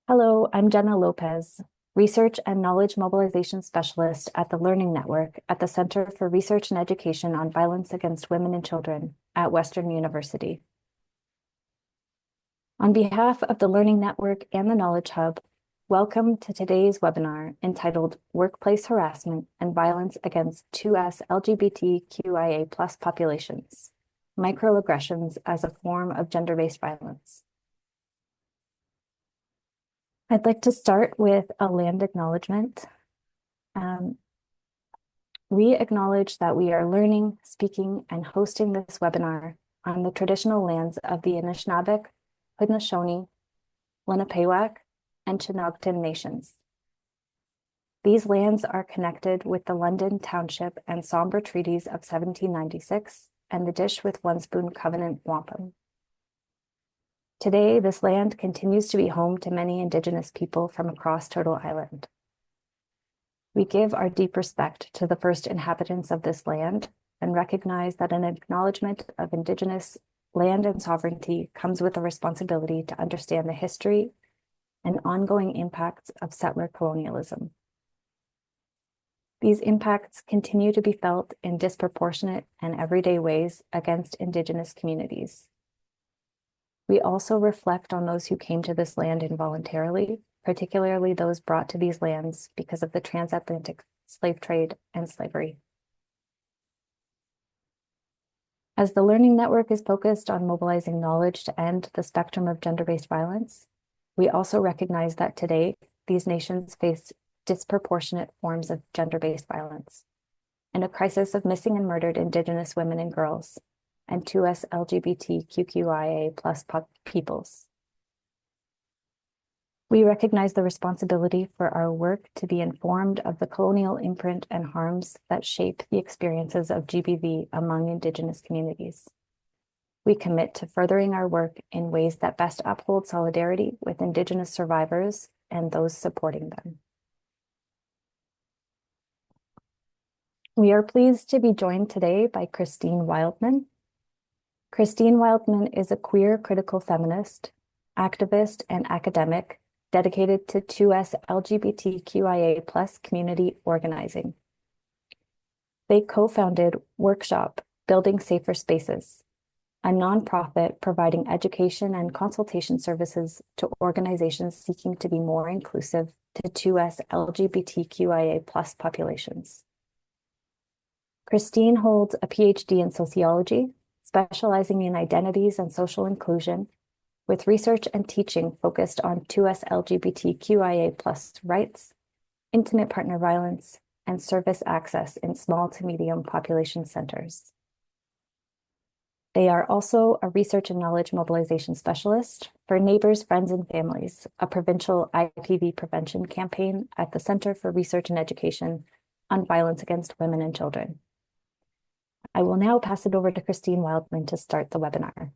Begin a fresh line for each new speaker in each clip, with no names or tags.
Hello, I'm Jenna Lopez, Research and Knowledge Mobilization Specialist at the Learning Network at the Center for Research and Education on Violence Against Women and Children at Western University. On behalf of the Learning Network and the Knowledge Hub, welcome to today's webinar entitled Workplace Harassment and Violence Against 2S LGBTQIA+ Populations, Microaggressions as a Form of Gender-Based Violence. I'd like to start with a land acknowledgement. We acknowledge that we are learning, speaking, and hosting this webinar on the traditional lands of the Anishinaabeg, Haudenosaunee, Lenapehoak, and Chinookan nations. These lands are connected with the London Township and Sombre Treaties of 1796 and the Dish with One Spoon Covenant Wampum. Today, this land continues to be home to many Indigenous people from across Turtle Island. We give our deep respect to the first inhabitants of this land and recognize that an acknowledgement of Indigenous land and sovereignty comes with a responsibility to understand the history and ongoing impacts of settler colonialism. These impacts continue to be felt in disproportionate and everyday ways against Indigenous communities. We also reflect on those who came to this land involuntarily, particularly those brought to these lands because of the transatlantic slave trade and slavery. As the Learning Network is focused on mobilizing knowledge to end the spectrum of gender-based violence, we also recognize that today, these nations face disproportionate forms of gender-based violence and a crisis of missing and murdered Indigenous women and girls, and 2S LGBTQIA+ peoples. We recognize the responsibility for our work to be informed of the colonial imprint and harms that shape the experiences of GBV among Indigenous communities. We commit to furthering our work in ways that best uphold solidarity with Indigenous survivors and those supporting them. We are pleased to be joined today by Christine Wildman. Christine Wildman is a queer critical feminist, activist, and academic dedicated to 2S LGBTQIA+ community organizing. They co-founded Workshop Building Safer Spaces, a nonprofit providing education and consultation services to organizations seeking to be more inclusive to 2S LGBTQIA+ populations. Christine holds a PhD in sociology, specializing in identities and social inclusion, with research and teaching focused on 2S LGBTQIA+ rights, intimate partner violence, and service access in small to medium population centers. They are also a research and knowledge mobilization specialist for Neighbors, Friends, and Families, a provincial IPV prevention campaign at the Center for Research and Education on Violence Against Women and Children. I will now pass it over to Christine Wildman to start the webinar.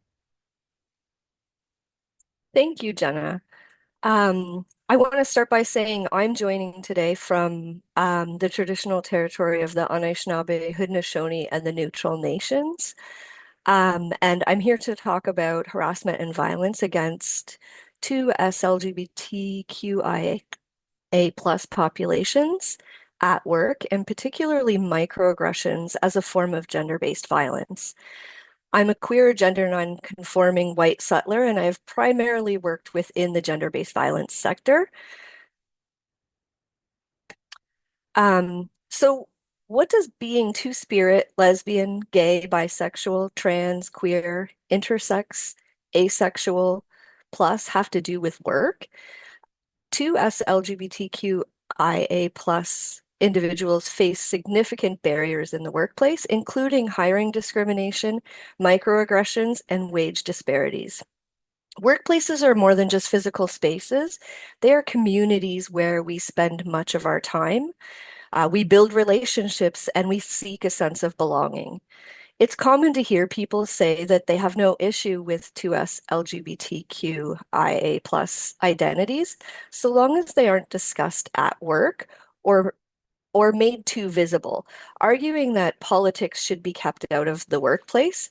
Thank you, Jenna. I want to start by saying I'm joining today from the traditional territory of the Anishinaabe, Haudenosaunee, and the Neutral Nations. And I'm here to talk about harassment and violence against 2S LGBTQIA+ populations at work, and particularly microaggressions as a form of gender-based violence. I'm a queer, gender non-conforming white settler, and I've primarily worked within the gender-based violence sector. So what does being two-spirit, lesbian, gay, bisexual, trans, queer, intersex, asexual, plus have to do with work? 2S LGBTQIA+ individuals face significant barriers in the workplace, including hiring discrimination, microaggressions, and wage disparities. Workplaces are more than just physical spaces. They are communities where we spend much of our time. We build relationships and we seek a sense of belonging. It's common to hear people say that they have no issue with 2S LGBTQIA+ identities, so long as they aren't discussed at work or made too visible, arguing that politics should be kept out of the workplace.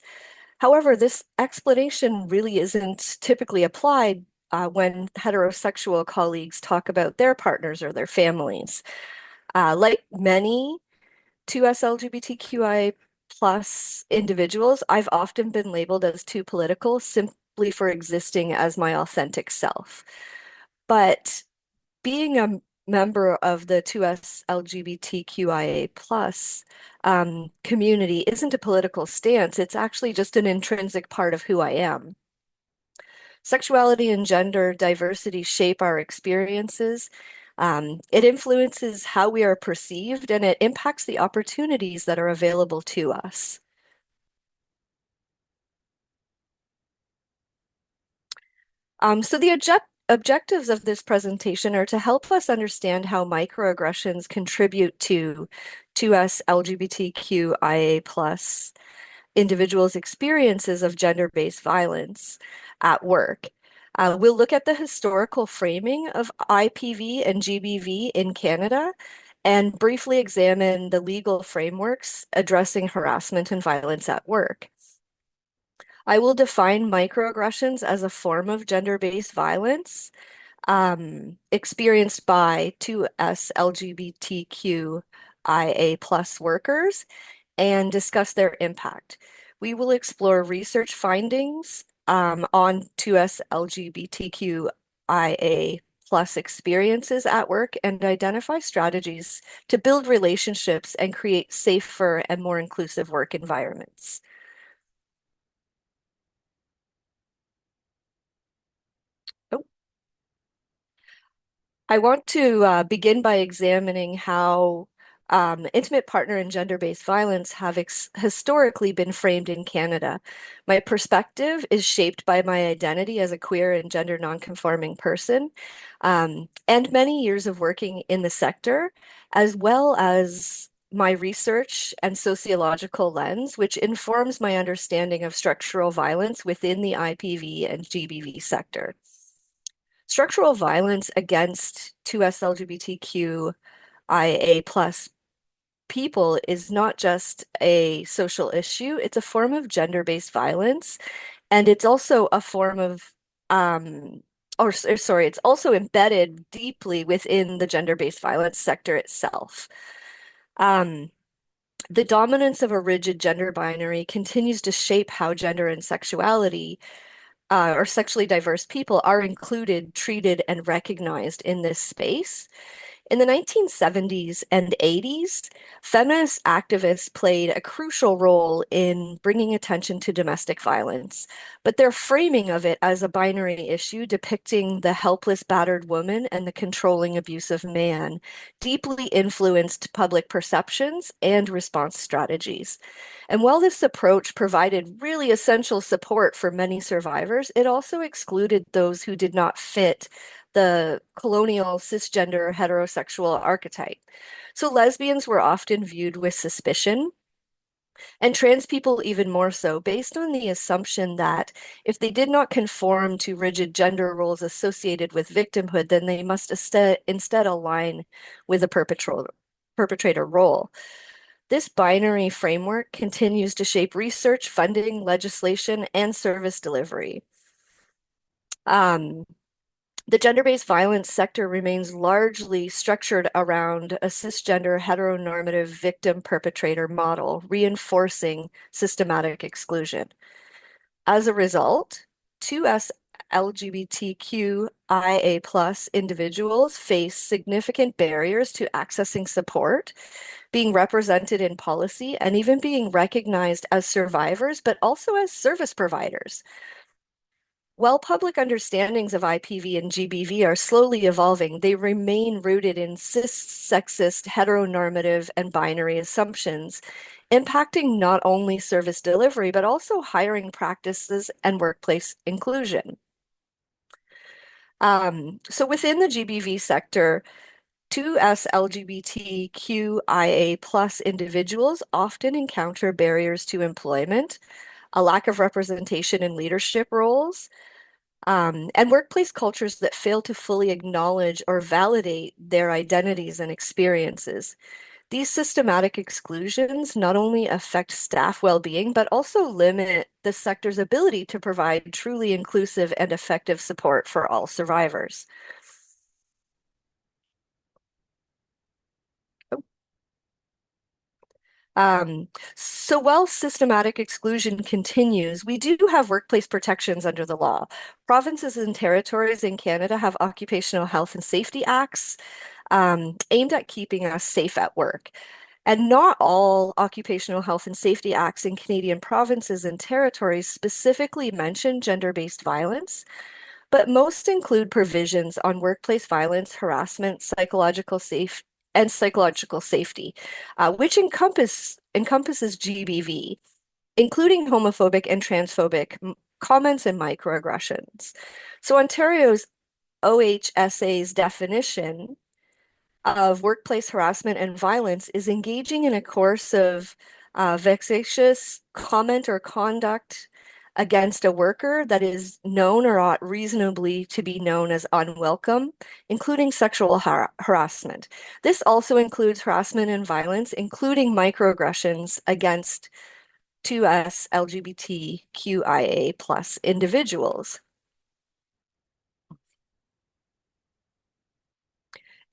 However, this explanation really isn't typically applied when heterosexual colleagues talk about their partners or their families. Like many 2SLGBTQIA plus individuals, I've often been labeled as too political simply for existing as my authentic self. But being a member of the 2SLGBTQIA plus community isn't a political stance. It's actually just an intrinsic part of who I am. Sexuality and gender diversity shape our experiences. It influences how we are perceived and it impacts the opportunities that are available to us. So the objectives of this presentation are to help us understand how microaggressions contribute to us LGBTQIA plus individuals' experiences of gender-based violence at work. We'll look at the historical framing of IPV and GBV in Canada and briefly examine the legal frameworks addressing harassment and violence at work. I will define microaggressions as a form of gender-based violence experienced by 2S LGBTQIA plus workers and discuss their impact. We will explore research findings on 2S LGBTQIA plus experiences at work and identify strategies to build relationships and create safer and more inclusive work environments. Oh, I want to begin by examining how intimate partner and gender-based violence have historically been framed in Canada. My perspective is shaped by my identity as a queer and gender non-conforming person, and many years of working in the sector, as well as my research and sociological lens, which informs my understanding of structural violence within the IPV and GBV sector. Structural violence against 2S LGBTQIA plus people is not just a social issue, it's a form of gender-based violence, and it's also a form of sorry, it's also embedded deeply within the gender-based violence sector itself. The dominance of a rigid gender binary continues to shape how gender and sexuality or sexually diverse people are included, treated, and recognized in this space. In the 1970s and 80s, feminist activists played a crucial role in bringing attention to domestic violence, but their framing of it as a binary issue depicting the helpless, battered woman and the controlling, abusive man deeply influenced public perceptions and response strategies. And while this approach provided really essential support for many survivors, it also excluded those who did not fit the colonial cisgender heterosexual archetype. So lesbians were often viewed with suspicion, and trans people even more so, based on the assumption that if they did not conform to rigid gender roles associated with victimhood, then they must instead align with a perpetrator role. This binary framework continues to shape research, funding, legislation, and service delivery. The gender-based violence sector remains largely structured around a cisgender heteronormative victim-perpetrator model, reinforcing systematic exclusion. As a result, 2S LGBTQIA plus individuals face significant barriers to accessing support, being represented in policy, and even being recognized as survivors, but also as service providers. While public understandings of IPV and GBV are slowly evolving, they remain rooted in cis, sexist, heteronormative, and binary assumptions, impacting not only service delivery, but also hiring practices and workplace inclusion. So within the GBV sector, 2S LGBTQIA plus individuals often encounter barriers to employment, a lack of representation in leadership roles, and workplace cultures that fail to fully acknowledge or validate their identities and experiences. These systematic exclusions not only affect staff well-being, but also limit the sector's ability to provide truly inclusive and effective support for all survivors. Um, so while systematic exclusion continues, we do have workplace protections under the law. Provinces and territories in Canada have occupational health and safety acts aimed at keeping us safe at work. And not all occupational health and safety acts in Canadian provinces and territories specifically mention gender-based violence, but most include provisions on workplace violence, harassment, psychological safety, which encompasses GBV, including homophobic and transphobic comments and microaggressions. So Ontario's OHSA's definition of workplace harassment and violence is engaging in a course of vexatious comment or conduct against a worker that is known or ought reasonably to be known as unwelcome, including sexual harassment. This also includes harassment and violence, including microaggressions against 2S LGBTQIA plus individuals.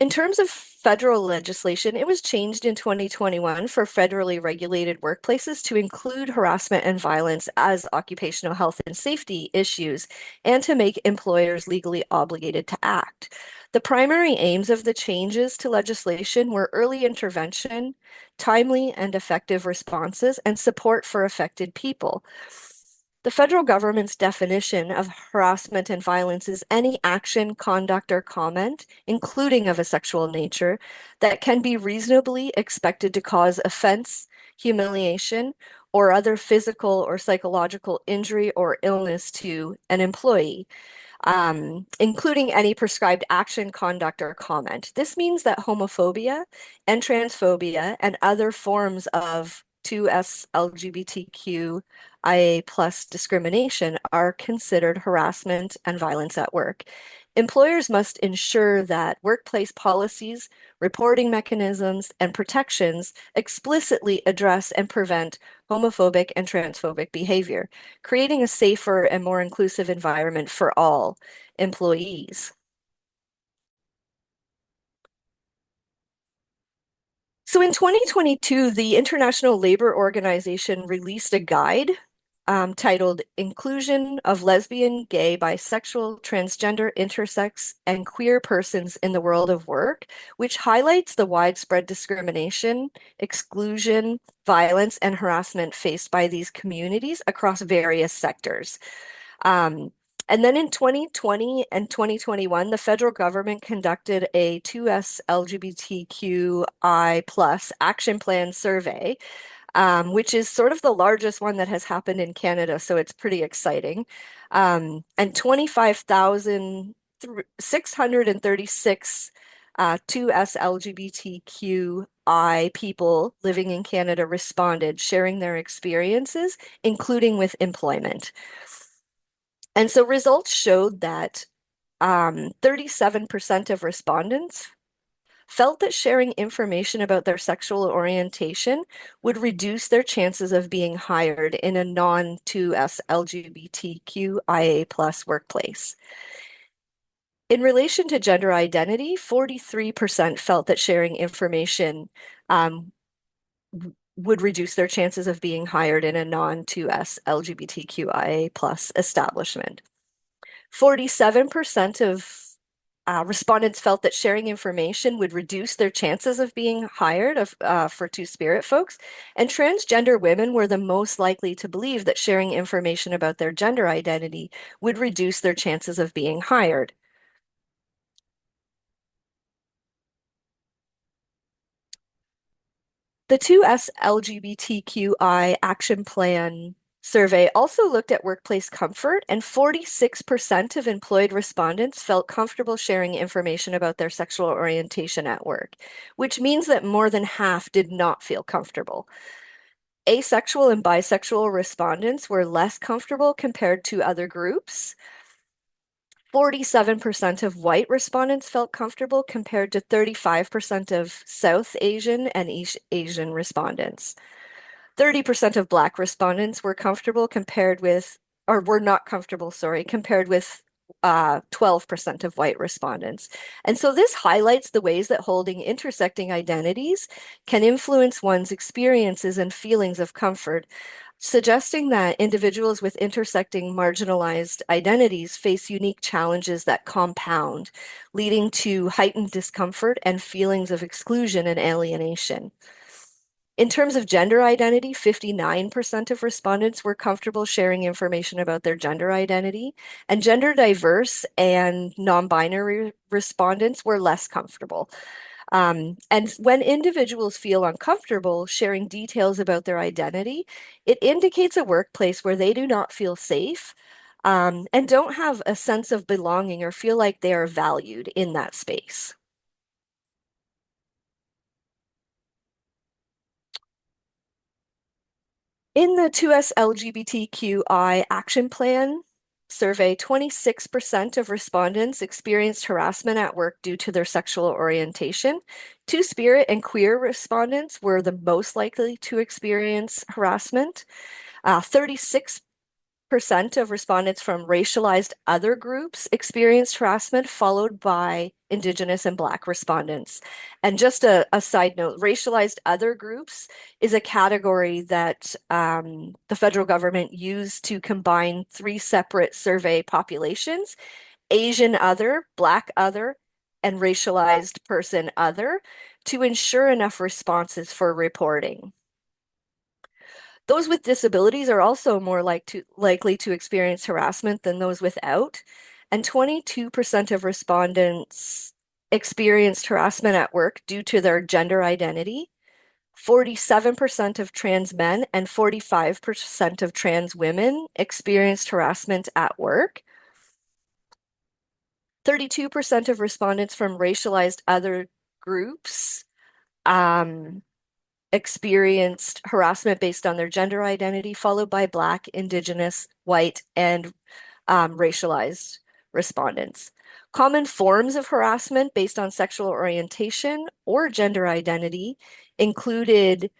In terms of federal legislation, it was changed in 2021 for federally regulated workplaces to include harassment and violence as occupational health and safety issues and to make employers legally obligated to act. The primary aims of the changes to legislation were early intervention, timely and effective responses, and support for affected people. The federal government's definition of harassment and violence is any action, conduct, or comment, including of a sexual nature, that can be reasonably expected to cause offense, humiliation, or other physical or psychological injury or illness to an employee, including any prescribed action, conduct, or comment. This means that homophobia and transphobia and other forms of 2S LGBTQIA plus discrimination are considered harassment and violence at work. Employers must ensure that workplace policies, reporting mechanisms, and protections explicitly address and prevent homophobic and transphobic behavior, creating a safer and more inclusive environment for all employees. So in 2022, the International Labor Organization released a guide titled Inclusion of Lesbian, Gay, Bisexual, Transgender, Intersex, and Queer Persons in the World of Work, which highlights the widespread discrimination, exclusion, violence, and harassment faced by these communities across various sectors. And then in 2020 and 2021, the federal government conducted a 2S LGBTQI plus action plan survey, which is sort of the largest one that has happened in Canada, so it's pretty exciting. And 25,636 2S LGBTQI people living in Canada responded, sharing their experiences, including with employment. And so results showed that 37% of respondents felt that sharing information about their sexual orientation would reduce their chances of being hired in a non-2S LGBTQIA plus workplace. In relation to gender identity, 43% felt that sharing information would reduce their chances of being hired in a non-2S LGBTQIA plus establishment. 47% of respondents felt that sharing information would reduce their chances of being hired for Two-Spirit folks, and transgender women were the most likely to believe that sharing information about their gender identity would reduce their chances of being hired. The 2S LGBTQI Action Plan survey also looked at workplace comfort, and 46% of employed respondents felt comfortable sharing information about their sexual orientation at work, which means that more than half did not feel comfortable. Asexual and bisexual respondents were less comfortable compared to other groups. 47% of white respondents felt comfortable compared to 35% of South Asian and East Asian respondents. 30% of Black respondents were comfortable compared with, or were not comfortable, sorry, compared with 12% of white respondents. And so this highlights the ways that holding intersecting identities can influence one's experiences and feelings of comfort, suggesting that individuals with intersecting marginalized identities face unique challenges that compound, leading to heightened discomfort and feelings of exclusion and alienation. In terms of gender identity, 59% of respondents were comfortable sharing information about their gender identity, and gender diverse and non-binary respondents were less comfortable. And when individuals feel uncomfortable sharing details about their identity, it indicates a workplace where they do not feel safe, and don't have a sense of belonging or feel like they are valued in that space. In the 2SLGBTQI action plan survey, 26% of respondents experienced harassment at work due to their sexual orientation. Two-spirit and queer respondents were the most likely to experience harassment. 36% of respondents from racialized other groups experienced harassment, followed by Indigenous and Black respondents. And just a side note, racialized other groups is a category that the federal government used to combine three separate survey populations: Asian other, Black other, and racialized person other, to ensure enough responses for reporting. Those with disabilities are also more likely to experience harassment than those without, and 22% of respondents experienced harassment at work due to their gender identity. 47% of trans men and 45% of trans women experienced harassment at work. 32% of respondents from racialized other groups experienced harassment based on their gender identity, followed by Black, Indigenous, white, and racialized respondents. Common forms of harassment based on sexual orientation or gender identity included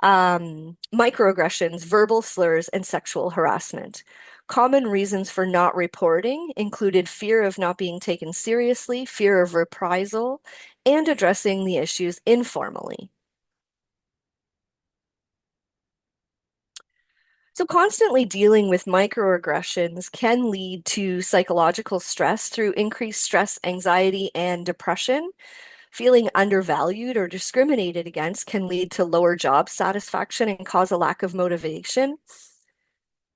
microaggressions, verbal slurs, and sexual harassment. Common reasons for not reporting included fear of not being taken seriously, fear of reprisal, and addressing the issues informally. So constantly dealing with microaggressions can lead to psychological stress through increased stress, anxiety, and depression. Feeling undervalued or discriminated against can lead to lower job satisfaction and cause a lack of motivation.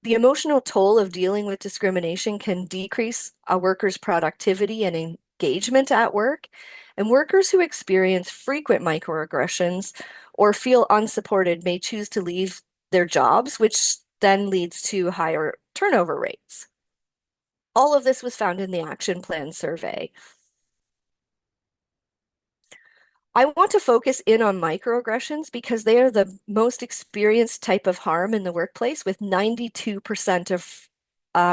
The emotional toll of dealing with discrimination can decrease a worker's productivity and engagement at work. And workers who experience frequent microaggressions or feel unsupported may choose to leave their jobs, which then leads to higher turnover rates. All of this was found in the action plan survey. I want to focus in on microaggressions because they are the most experienced type of harm in the workplace, with 92% of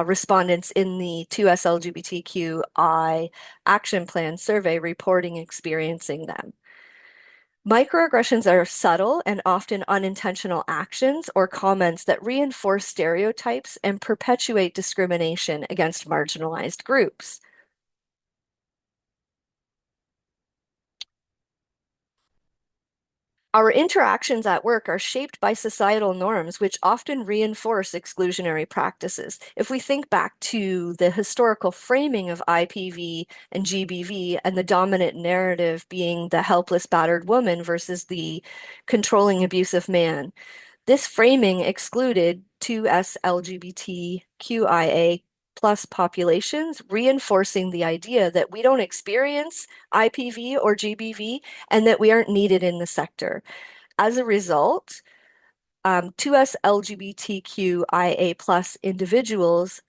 respondents in the 2SLGBTQI action plan survey reporting experiencing them. Microaggressions are subtle and often unintentional actions or comments that reinforce stereotypes and perpetuate discrimination against marginalized groups. Our interactions at work are shaped by societal norms, which often reinforce exclusionary practices. If we think back to the historical framing of IPV and GBV and the dominant narrative being the helpless, battered woman versus the controlling, abusive man, this framing excluded 2SLGBTQIA plus populations, reinforcing the idea that we don't experience IPV or GBV and that we aren't needed in the sector. As a result, 2SLGBTQIA plus individuals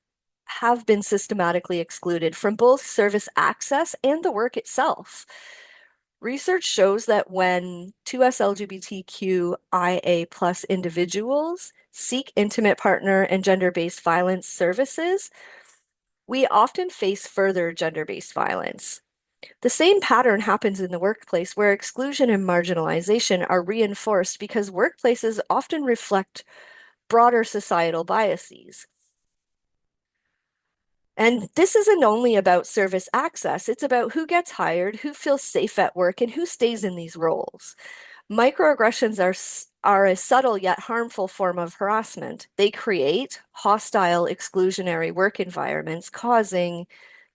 have been systematically excluded from both service access and the work itself. Research shows that when 2SLGBTQIA plus individuals seek intimate partner and gender-based violence services, we often face further gender-based violence. The same pattern happens in the workplace where exclusion and marginalization are reinforced because workplaces often reflect broader societal biases. And this isn't only about service access, it's about who gets hired, who feels safe at work, and who stays in these roles. Microaggressions are a subtle yet harmful form of harassment. They create hostile, exclusionary work environments, causing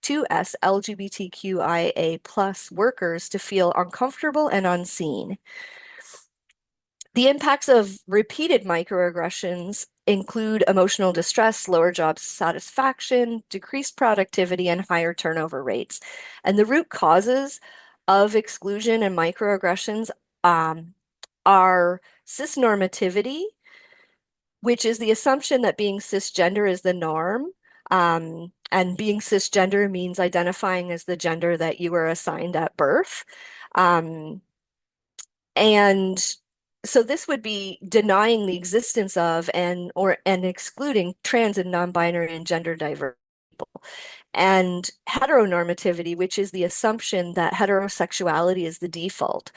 2SLGBTQIA plus workers to feel uncomfortable and unseen. The impacts of repeated microaggressions include emotional distress, lower job satisfaction, decreased productivity, and higher turnover rates. And the root causes of exclusion and microaggressions are cisnormativity, which is the assumption that being cisgender is the norm. And being cisgender means identifying as the gender that you were assigned at birth. And so this would be denying the existence of and excluding trans and non-binary and gender diverse people. And heteronormativity, which is the assumption that heterosexuality is the default,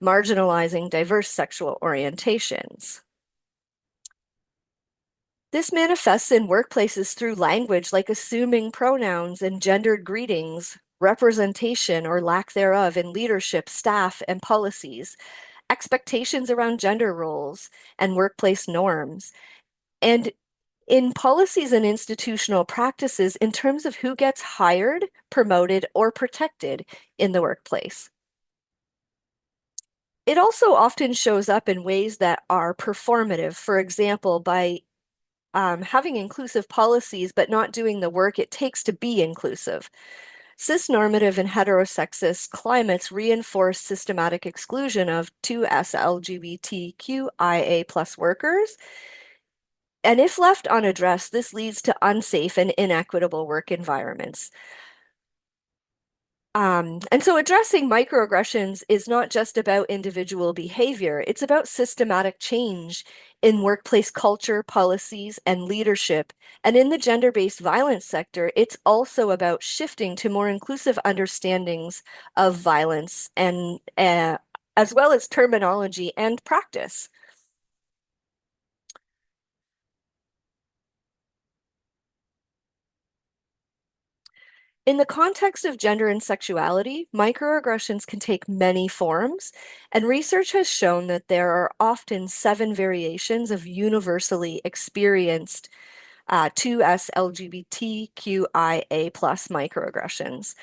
marginalizing diverse sexual orientations. This manifests in workplaces through language like assuming pronouns and gendered greetings, representation or lack thereof in leadership, staff, and policies, expectations around gender roles and workplace norms, and in policies and institutional practices in terms of who gets hired, promoted, or protected in the workplace. It also often shows up in ways that are performative, for example, by having inclusive policies but not doing the work it takes to be inclusive. Cisnormative and heterosexist climates reinforce systematic exclusion of 2SLGBTQIA plus workers. And if left unaddressed, this leads to unsafe and inequitable work environments. And so addressing microaggressions is not just about individual behavior, it's about systematic change in workplace culture, policies, and leadership. And in the gender-based violence sector, it's also about shifting to more inclusive understandings of violence and as well as terminology and practice. In the context of gender and sexuality, microaggressions can take many forms, and research has shown that there are often 7 variations of universally experienced 2SLGBTQIA plus microaggressions.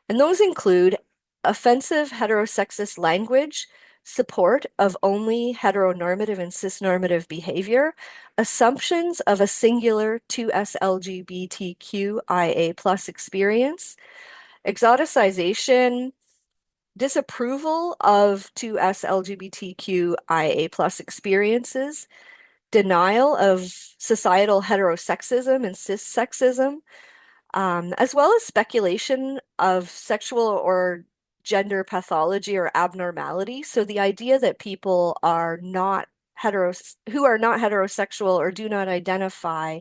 And those include offensive heterosexist language, support of only heteronormative and cisnormative behavior, assumptions of a singular 2SLGBTQIA plus experience, exoticization, disapproval of 2SLGBTQIA plus experiences, denial of societal heterosexism and cissexism, as well as speculation of sexual or gender pathology or abnormality. So the idea that people are not who are not heterosexual or do not identify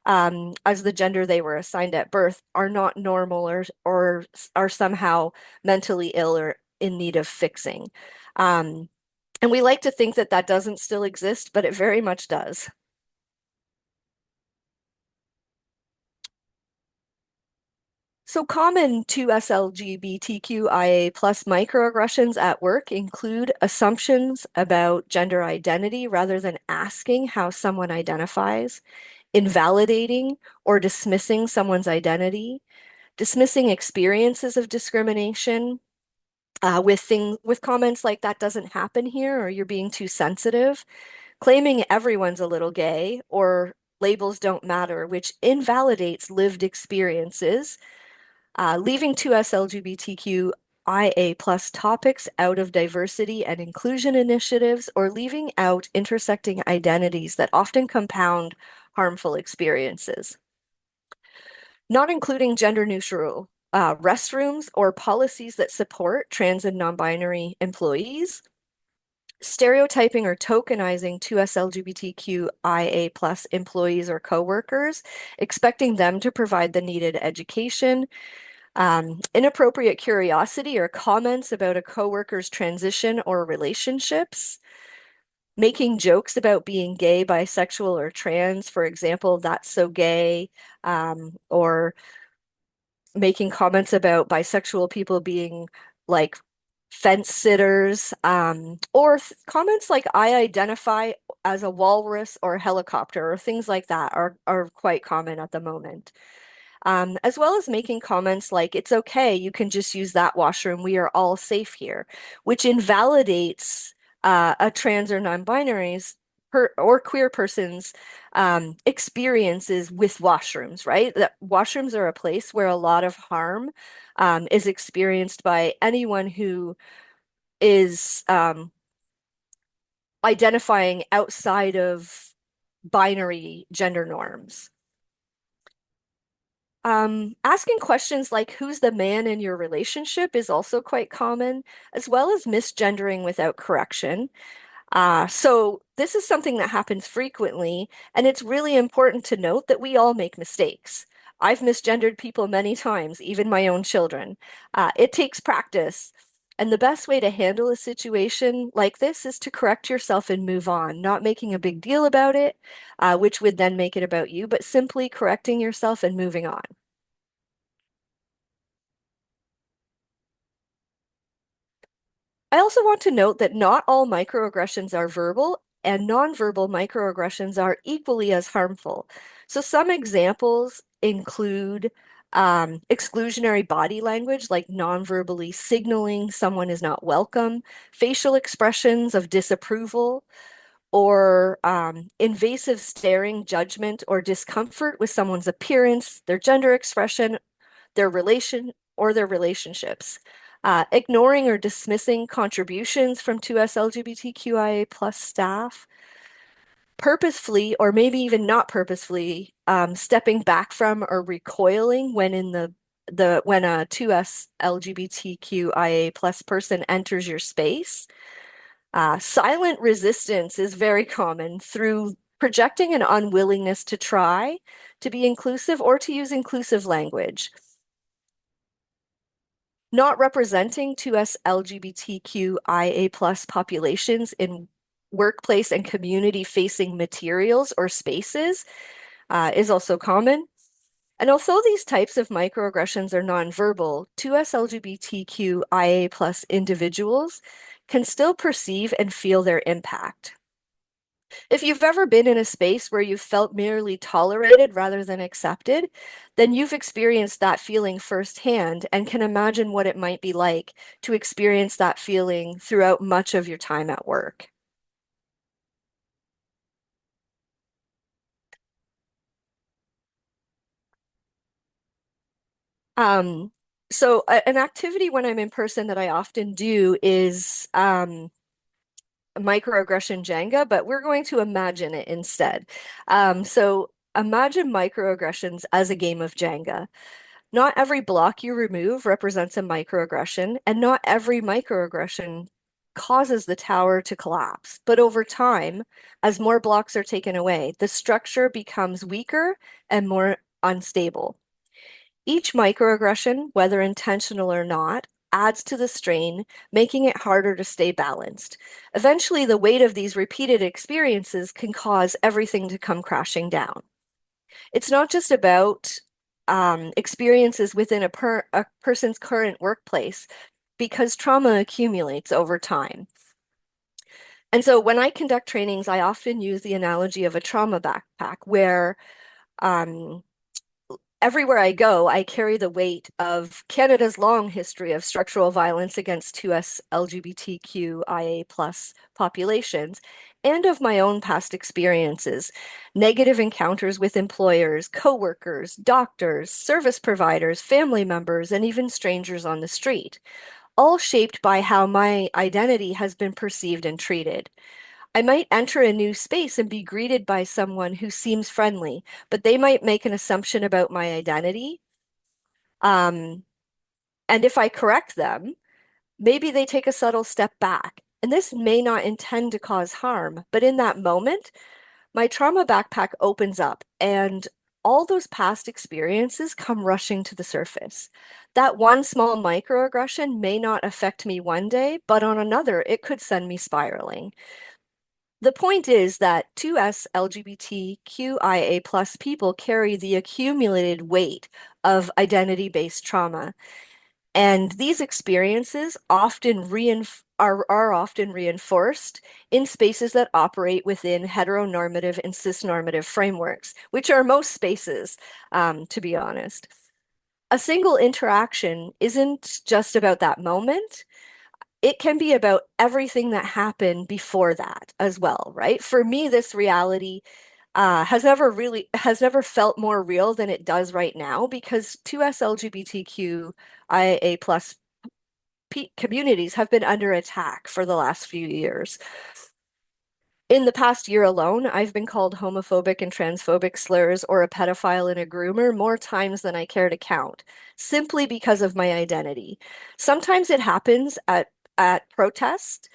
as the gender they were assigned at birth are not normal or are somehow mentally ill or in need of fixing. And we like to think that that doesn't still exist, but it very much does. So common to SLGBTQIA plus microaggressions at work include assumptions about gender identity rather than asking how someone identifies, invalidating or dismissing someone's identity, dismissing experiences of discrimination, with comments like that doesn't happen here or you're being too sensitive, claiming everyone's a little gay or labels don't matter, which invalidates lived experiences, leaving 2SLGBTQIA plus topics out of diversity and inclusion initiatives, or leaving out intersecting identities that often compound harmful experiences. Not including gender neutral restrooms or policies that support trans and non-binary employees, Stereotyping or tokenizing 2SLGBTQIA plus employees or coworkers, expecting them to provide the needed education, inappropriate curiosity or comments about a coworker's transition or relationships, making jokes about being gay, bisexual, or trans, for example, that's so gay, or making comments about bisexual people being like fence sitters, or comments like I identify as a walrus or a helicopter, or things like that are quite common at the moment. As well as making comments like, it's okay, you can just use that washroom, we are all safe here, which invalidates a trans or non-binary's or queer person's experiences with washrooms, right? That washrooms are a place where a lot of harm is experienced by anyone who is identifying outside of binary gender norms. Asking questions like who's the man in your relationship is also quite common, as well as misgendering without correction. So this is something that happens frequently, and it's really important to note that we all make mistakes. I've misgendered people many times, even my own children. It takes practice, and the best way to handle a situation like this is to correct yourself and move on, not making a big deal about it, which would then make it about you, but simply correcting yourself and moving on. I also want to note that not all microaggressions are verbal, and nonverbal microaggressions are equally as harmful. So some examples include exclusionary body language, like non-verbally signaling someone is not welcome, facial expressions of disapproval, or invasive staring, judgment, or discomfort with someone's appearance, their gender expression, their relation, or their relationships. Ignoring or dismissing contributions from 2SLGBTQIA plus staff, purposefully or maybe even not purposefully stepping back from or recoiling when in the when a 2SLGBTQIA plus person enters your space. Silent resistance is very common through projecting an unwillingness to try to be inclusive or to use inclusive language. Not representing 2S LGBTQIA plus populations in workplace and community facing materials or spaces is also common. And although these types of microaggressions are nonverbal, 2S LGBTQIA plus individuals can still perceive and feel their impact. If you've ever been in a space where you felt merely tolerated rather than accepted, then you've experienced that feeling firsthand and can imagine what it might be like to experience that feeling throughout much of your time at work. Um, an activity when I'm in person that I often do is microaggression Jenga, but we're going to imagine it instead. So imagine microaggressions as a game of Jenga. Not every block you remove represents a microaggression, and not every microaggression causes the tower to collapse. But over time, as more blocks are taken away, the structure becomes weaker and more unstable. Each microaggression, whether intentional or not, adds to the strain, making it harder to stay balanced. Eventually, the weight of these repeated experiences can cause everything to come crashing down. It's not just about experiences within a person's current workplace, because trauma accumulates over time. And so when I conduct trainings, I often use the analogy of a trauma backpack where um, everywhere I go, I carry the weight of Canada's long history of structural violence against 2S LGBTQIA plus populations and of my own past experiences, negative encounters with employers, coworkers, doctors, service providers, family members, and even strangers on the street, all shaped by how my identity has been perceived and treated. I might enter a new space and be greeted by someone who seems friendly, but they might make an assumption about my identity. Um, and if I correct them, maybe they take a subtle step back And this may not intend to cause harm, but in that moment, my trauma backpack opens up and all those past experiences come rushing to the surface. That one small microaggression may not affect me one day, but on another, it could send me spiraling. The point is that 2S LGBTQIA plus people carry the accumulated weight of identity-based trauma. And these experiences are often reinforced in spaces that operate within heteronormative and cisnormative frameworks, which are most spaces, to be honest. A single interaction isn't just about that moment. It can be about everything that happened before that as well, right? For me, this reality has never felt more real than it does right now because 2S LGBTQIA plus communities have been under attack for the last few years. In the past year alone, I've been called homophobic and transphobic slurs or a pedophile and a groomer more times than I care to count, simply because of my identity. Sometimes it happens at protest,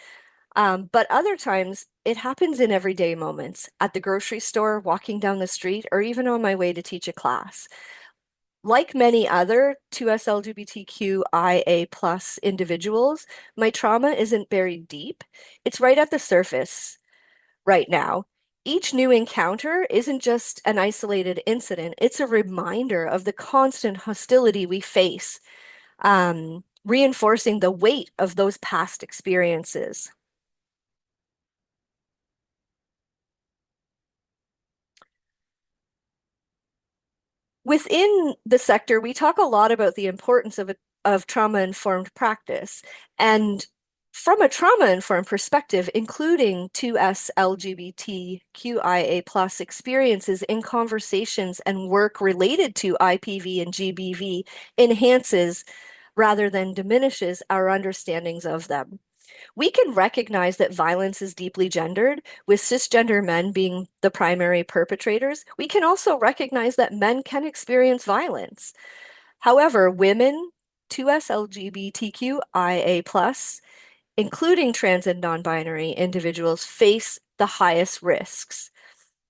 but other times it happens in everyday moments, at the grocery store, walking down the street, or even on my way to teach a class. Like many other 2S LGBTQIA plus individuals, my trauma isn't buried deep. It's right at the surface right now. Each new encounter isn't just an isolated incident, it's a reminder of the constant hostility we face, reinforcing the weight of those past experiences. Within the sector, we talk a lot about the importance of trauma-informed practice. And from a trauma-informed perspective, including 2S LGBTQIA plus experiences in conversations and work related to IPV and GBV enhances rather than diminishes our understandings of them. We can recognize that violence is deeply gendered, with cisgender men being the primary perpetrators. We can also recognize that men can experience violence. However, women, 2S LGBTQIA+, including trans and non-binary individuals, face the highest risks.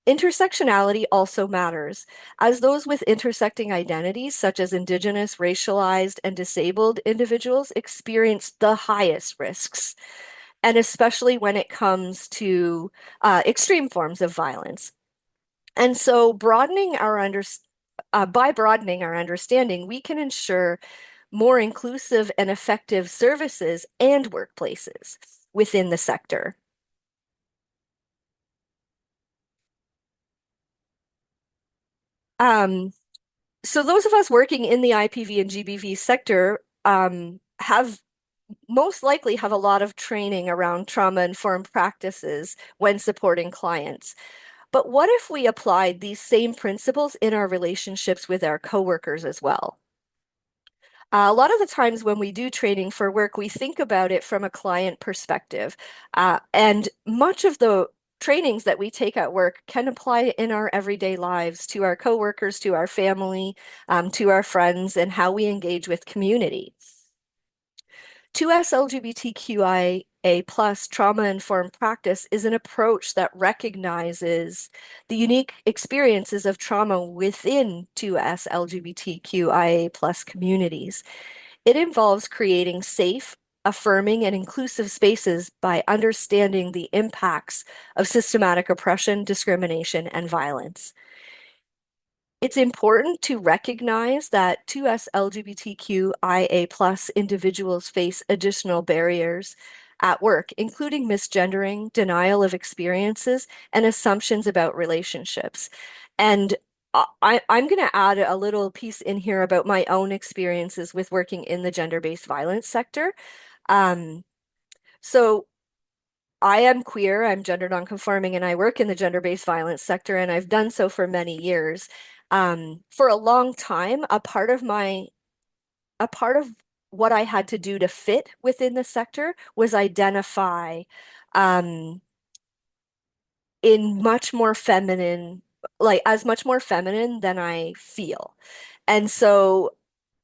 Intersectionality also matters, as those with intersecting identities, such as Indigenous, racialized, and disabled individuals, experience the highest risks, and especially when it comes to extreme forms of violence. And so, by broadening our understanding, we can ensure more inclusive and effective services and workplaces within the sector. Um, so those of us working in the IPV and GBV sector have most likely have a lot of training around trauma-informed practices when supporting clients. But what if we applied these same principles in our relationships with our coworkers as well? A lot of the times when we do training for work, we think about it from a client perspective. And much of the trainings that we take at work can apply in our everyday lives to our coworkers, to our family, to our friends, and how we engage with community. 2S LGBTQIA plus trauma-informed practice is an approach that recognizes the unique experiences of trauma within 2S LGBTQIA plus communities. It involves creating safe, affirming, and inclusive spaces by understanding the impacts of systematic oppression, discrimination, and violence. It's important to recognize that 2S LGBTQIA plus individuals face additional barriers at work, including misgendering, denial of experiences, and assumptions about relationships. And I'm going to add a little piece in here about my own experiences with working in the gender-based violence sector. Um, so I am queer, I'm gender nonconforming, and I work in the gender-based violence sector, and I've done so for many years. For a long time, a part of what I had to do to fit within the sector was identify um, in much more feminine, like as much more feminine than I feel. And so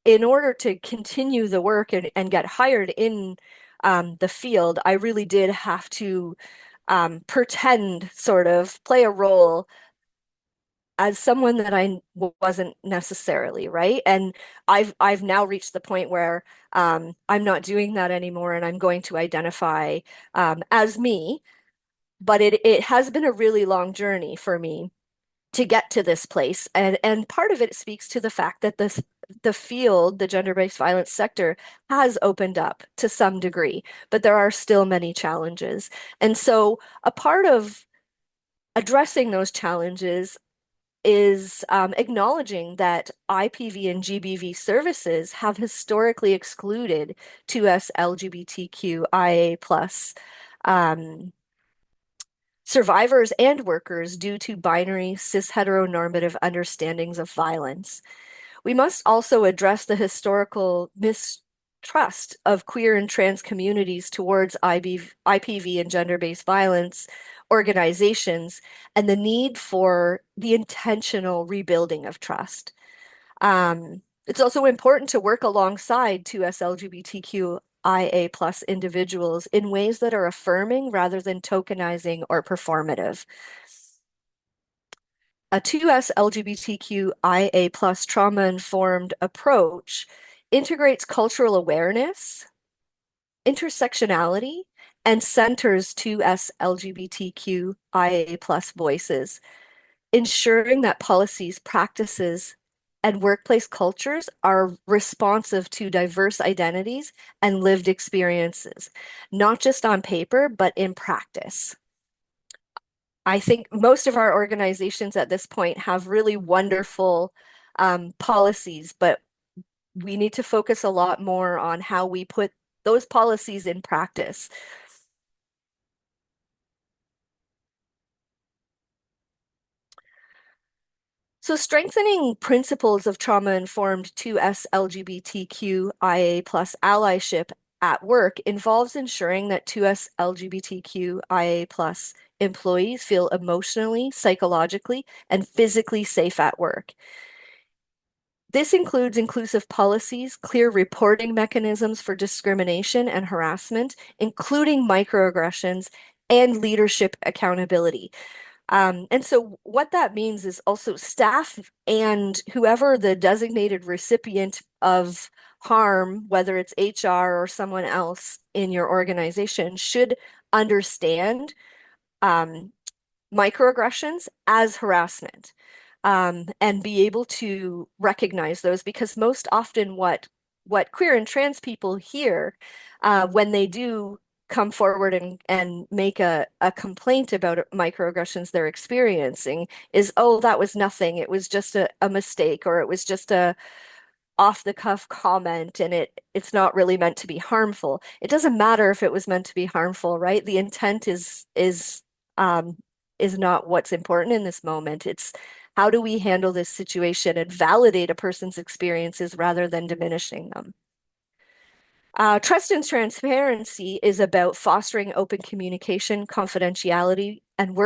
in order to continue the work and get hired in the field, I really did have to pretend, sort of play a role as someone that I wasn't necessarily, right? And I've now reached the point where I'm not doing that anymore, and I'm going to identify as me. But it has been a really long journey for me to get to this place, and part of it speaks to the fact that the field, the gender-based violence sector, has opened up to some degree, but there are still many challenges. And so a part of addressing those challenges is acknowledging that IPV and GBV services have historically excluded 2S LGBTQIA plus survivors and workers due to binary cis heteronormative understandings of violence. We must also address the historical mistrust of queer and trans communities towards IPV and gender-based violence organizations, and the need for the intentional rebuilding of trust. It's also important to work alongside 2S LGBTQIA plus individuals in ways that are affirming rather than tokenizing or performative. A 2S LGBTQIA plus trauma-informed approach integrates cultural awareness, intersectionality, and centers 2S LGBTQIA plus voices, ensuring that policies, practices, and workplace cultures are responsive to diverse identities and lived experiences, not just on paper, but in practice. I think most of our organizations at this point have really wonderful policies, but we need to focus a lot more on how we put those policies in practice. So strengthening principles of trauma-informed 2S LGBTQIA plus allyship at work involves ensuring that 2S LGBTQIA plus employees feel emotionally, psychologically, and physically safe at work. This includes inclusive policies, clear reporting mechanisms for discrimination and harassment, including microaggressions, and leadership accountability. And so what that means is also staff and whoever the designated recipient of harm, whether it's HR or someone else in your organization, should understand um, microaggressions as harassment, and be able to recognize those, because most often what queer and trans people hear when they do come forward and make a complaint about microaggressions they're experiencing is, oh, that was nothing. It was just a mistake, or it was just a off the cuff comment, and it's not really meant to be harmful. It doesn't matter if it was meant to be harmful, right? The intent um is not what's important in this moment. It's how do we handle this situation and validate a person's experiences rather than diminishing them. Trust and transparency is about fostering open communication, confidentiality, and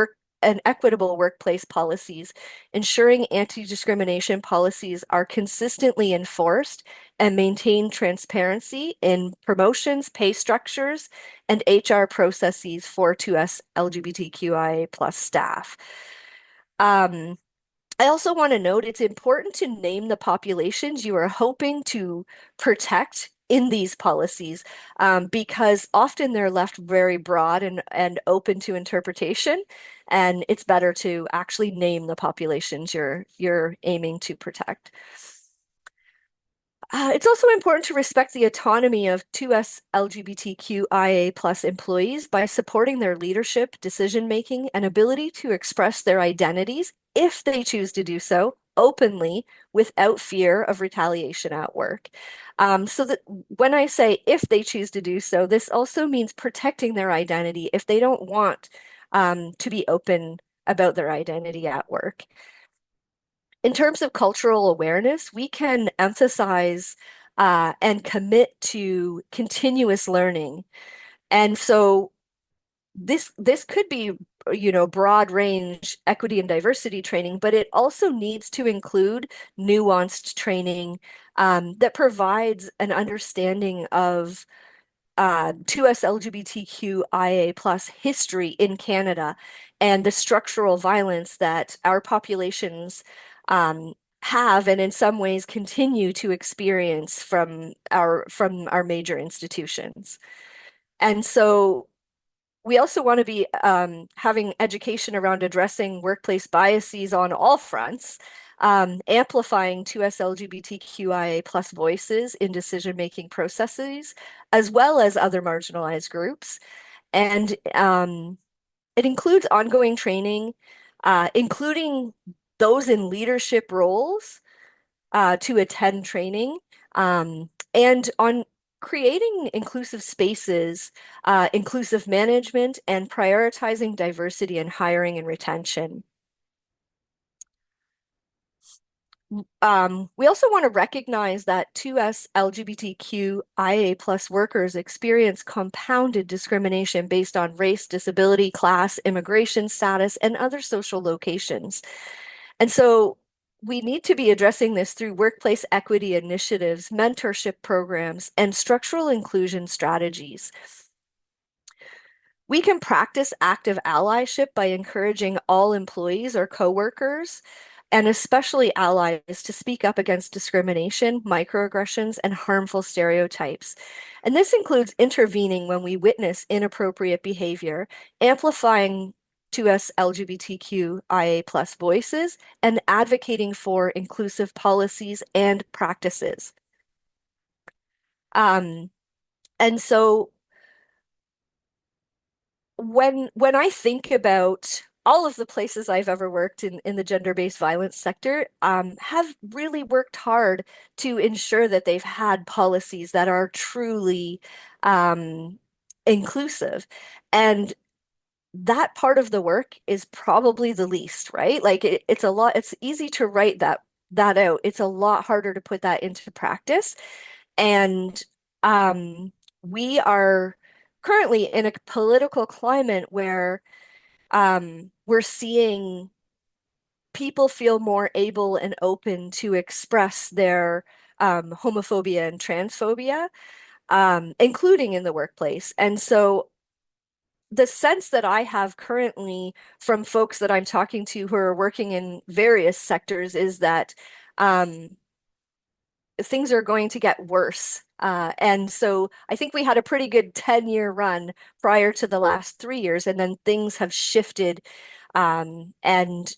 equitable workplace policies, ensuring anti-discrimination policies are consistently enforced and maintain transparency in promotions, pay structures, and HR processes for 2S LGBTQIA plus staff. I also want to note it's important to name the populations you are hoping to protect in these policies, because often they're left very broad and open to interpretation, and it's better to actually name the populations you're aiming to protect. It's also important to respect the autonomy of 2S LGBTQIA plus employees by supporting their leadership, decision-making, and ability to express their identities, if they choose to do so, openly without fear of retaliation at work. So that when I say if they choose to do so, this also means protecting their identity if they don't want to be open about their identity at work. In terms of cultural awareness, we can emphasize and commit to continuous learning. And so this could be, broad range equity and diversity training, but it also needs to include nuanced training that provides an understanding of 2SLGBTQIA plus history in Canada and the structural violence that our populations um, have and in some ways continue to experience from our major institutions. And so we also want to be having education around addressing workplace biases on all fronts, amplifying 2SLGBTQIA plus voices in decision-making processes, as well as other marginalized groups. And it includes ongoing training, including those in leadership roles to attend training, and on creating inclusive spaces, inclusive management, and prioritizing diversity in hiring and retention. We also want to recognize that 2S LGBTQIA plus workers experience compounded discrimination based on race, disability, class, immigration status, and other social locations. And so we need to be addressing this through workplace equity initiatives, mentorship programs, and structural inclusion strategies. We can practice active allyship by encouraging all employees or coworkers, and especially allies, to speak up against discrimination, microaggressions, and harmful stereotypes. And this includes intervening when we witness inappropriate behavior, amplifying 2S LGBTQIA plus voices, and advocating for inclusive policies and practices. Um, and so when I think about all of the places I've ever worked in the gender-based violence sector, have really worked hard to ensure that they've had policies that are truly inclusive. And that part of the work is probably the least, right? Like it's a lot, it's easy to write that out. It's a lot harder to put that into practice. And we are currently in a political climate where we're seeing people feel more able and open to express their homophobia and transphobia, including in the workplace. And so the sense that I have currently from folks that I'm talking to who are working in various sectors is that things are going to get worse. And so I think we had a pretty good 10-year run prior to the last 3 years, and then things have shifted. And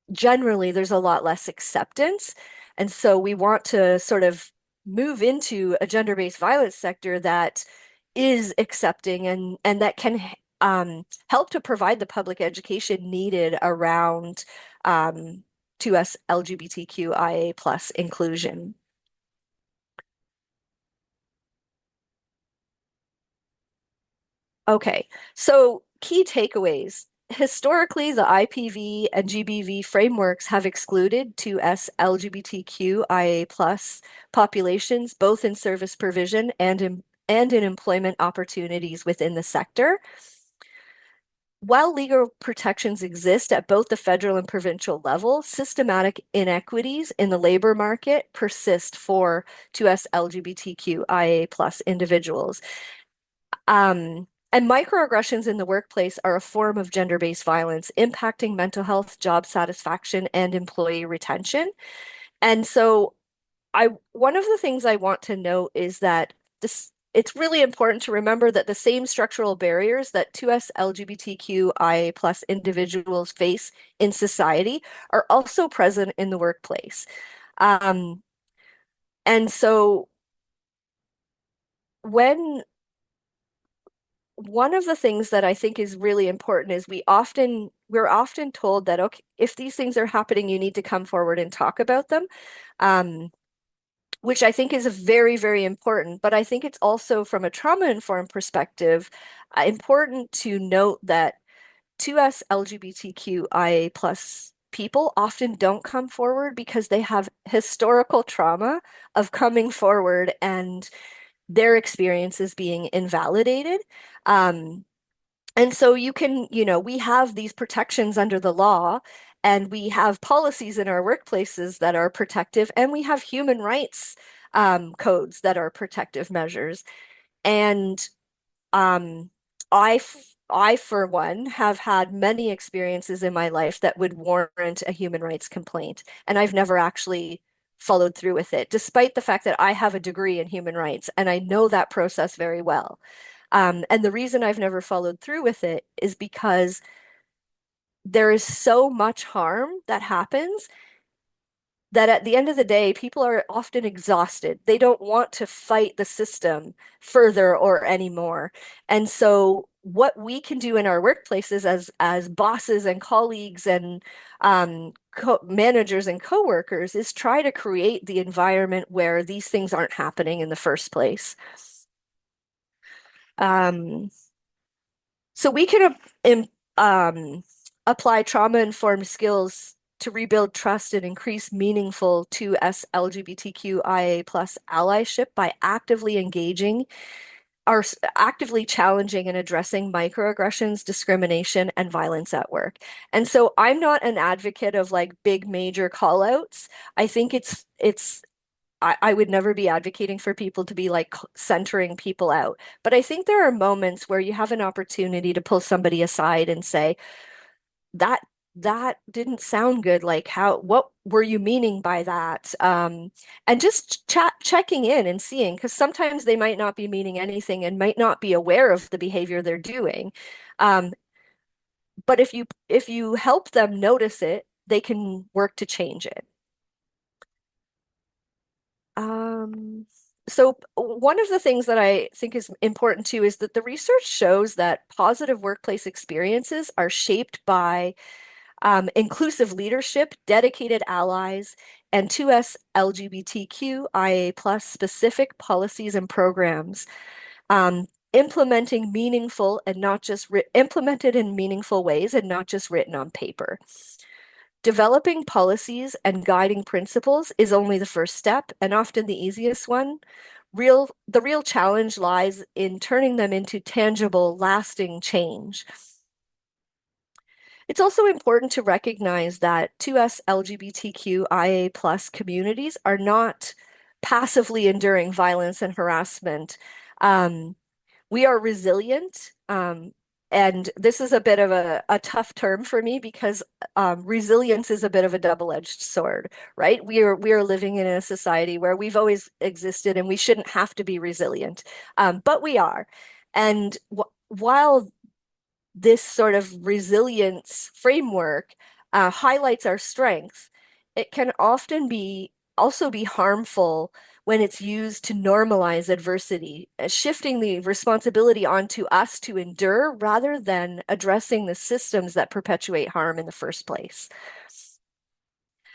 generally, there's a lot less acceptance. And so we want to sort of move into a gender-based violence sector that is accepting and that can help to provide the public education needed around 2S LGBTQIA plus inclusion. Okay, so key takeaways. Historically, the IPV and GBV frameworks have excluded 2S LGBTQIA plus populations, both in service provision and in employment opportunities within the sector. While legal protections exist at both the federal and provincial level, systematic inequities in the labor market persist for 2S LGBTQIA plus individuals. And microaggressions in the workplace are a form of gender-based violence, impacting mental health, job satisfaction, and employee retention. And so one of the things I want to note is that it's really important to remember that the same structural barriers that 2S LGBTQIA plus individuals face in society are also present in the workplace. Um, and so when one of the things that I think is really important is we're often told that, okay, if these things are happening, you need to come forward and talk about them, which I think is very, very important. But I think it's also, from a trauma-informed perspective, important to note that 2S LGBTQIA plus people often don't come forward because they have historical trauma of coming forward and their experiences being invalidated. Um, and so we have these protections under the law, and we have policies in our workplaces that are protective, and we have human rights codes that are protective measures. And um, I, for one, have had many experiences in my life that would warrant a human rights complaint, and I've never actually followed through with it, despite the fact that I have a degree in human rights and I know that process very well. And the reason I've never followed through with it is because there is so much harm that happens that at the end of the day, people are often exhausted. They don't want to fight the system further or anymore. And so what we can do in our workplaces as bosses and colleagues and co managers and coworkers is try to create the environment where these things aren't happening in the first place. Um, so we can apply trauma-informed skills to rebuild trust and increase meaningful 2SLGBTQIA plus allyship by actively engaging are actively challenging and addressing microaggressions, discrimination, and violence at work. And so I'm not an advocate of like big major call outs. I think I would never be advocating for people to be like centering people out. But I think there are moments where you have an opportunity to pull somebody aside and say, that that didn't sound good. Like what were you meaning by that? And just checking in and seeing, because sometimes they might not be meaning anything and might not be aware of the behavior they're doing. Um, but if you help them notice it, they can work to change it. Um, so one of the things that I think is important too is that the research shows that positive workplace experiences are shaped by inclusive leadership, dedicated allies, and 2S LGBTQIA plus specific policies and programs, implementing meaningful and not just implemented in meaningful ways and not just written on paper. Developing policies and guiding principles is only the first step and often the easiest one. The real challenge lies in turning them into tangible, lasting change. It's also important to recognize that 2S LGBTQIA plus communities are not passively enduring violence and harassment. Um, we are resilient. And this is a bit of a tough term for me because resilience is a bit of a double-edged sword, right? We are living in a society where we've always existed and we shouldn't have to be resilient, but we are. And while this sort of resilience framework highlights our strength, it can often be also be harmful when it's used to normalize adversity, shifting the responsibility onto us to endure rather than addressing the systems that perpetuate harm in the first place.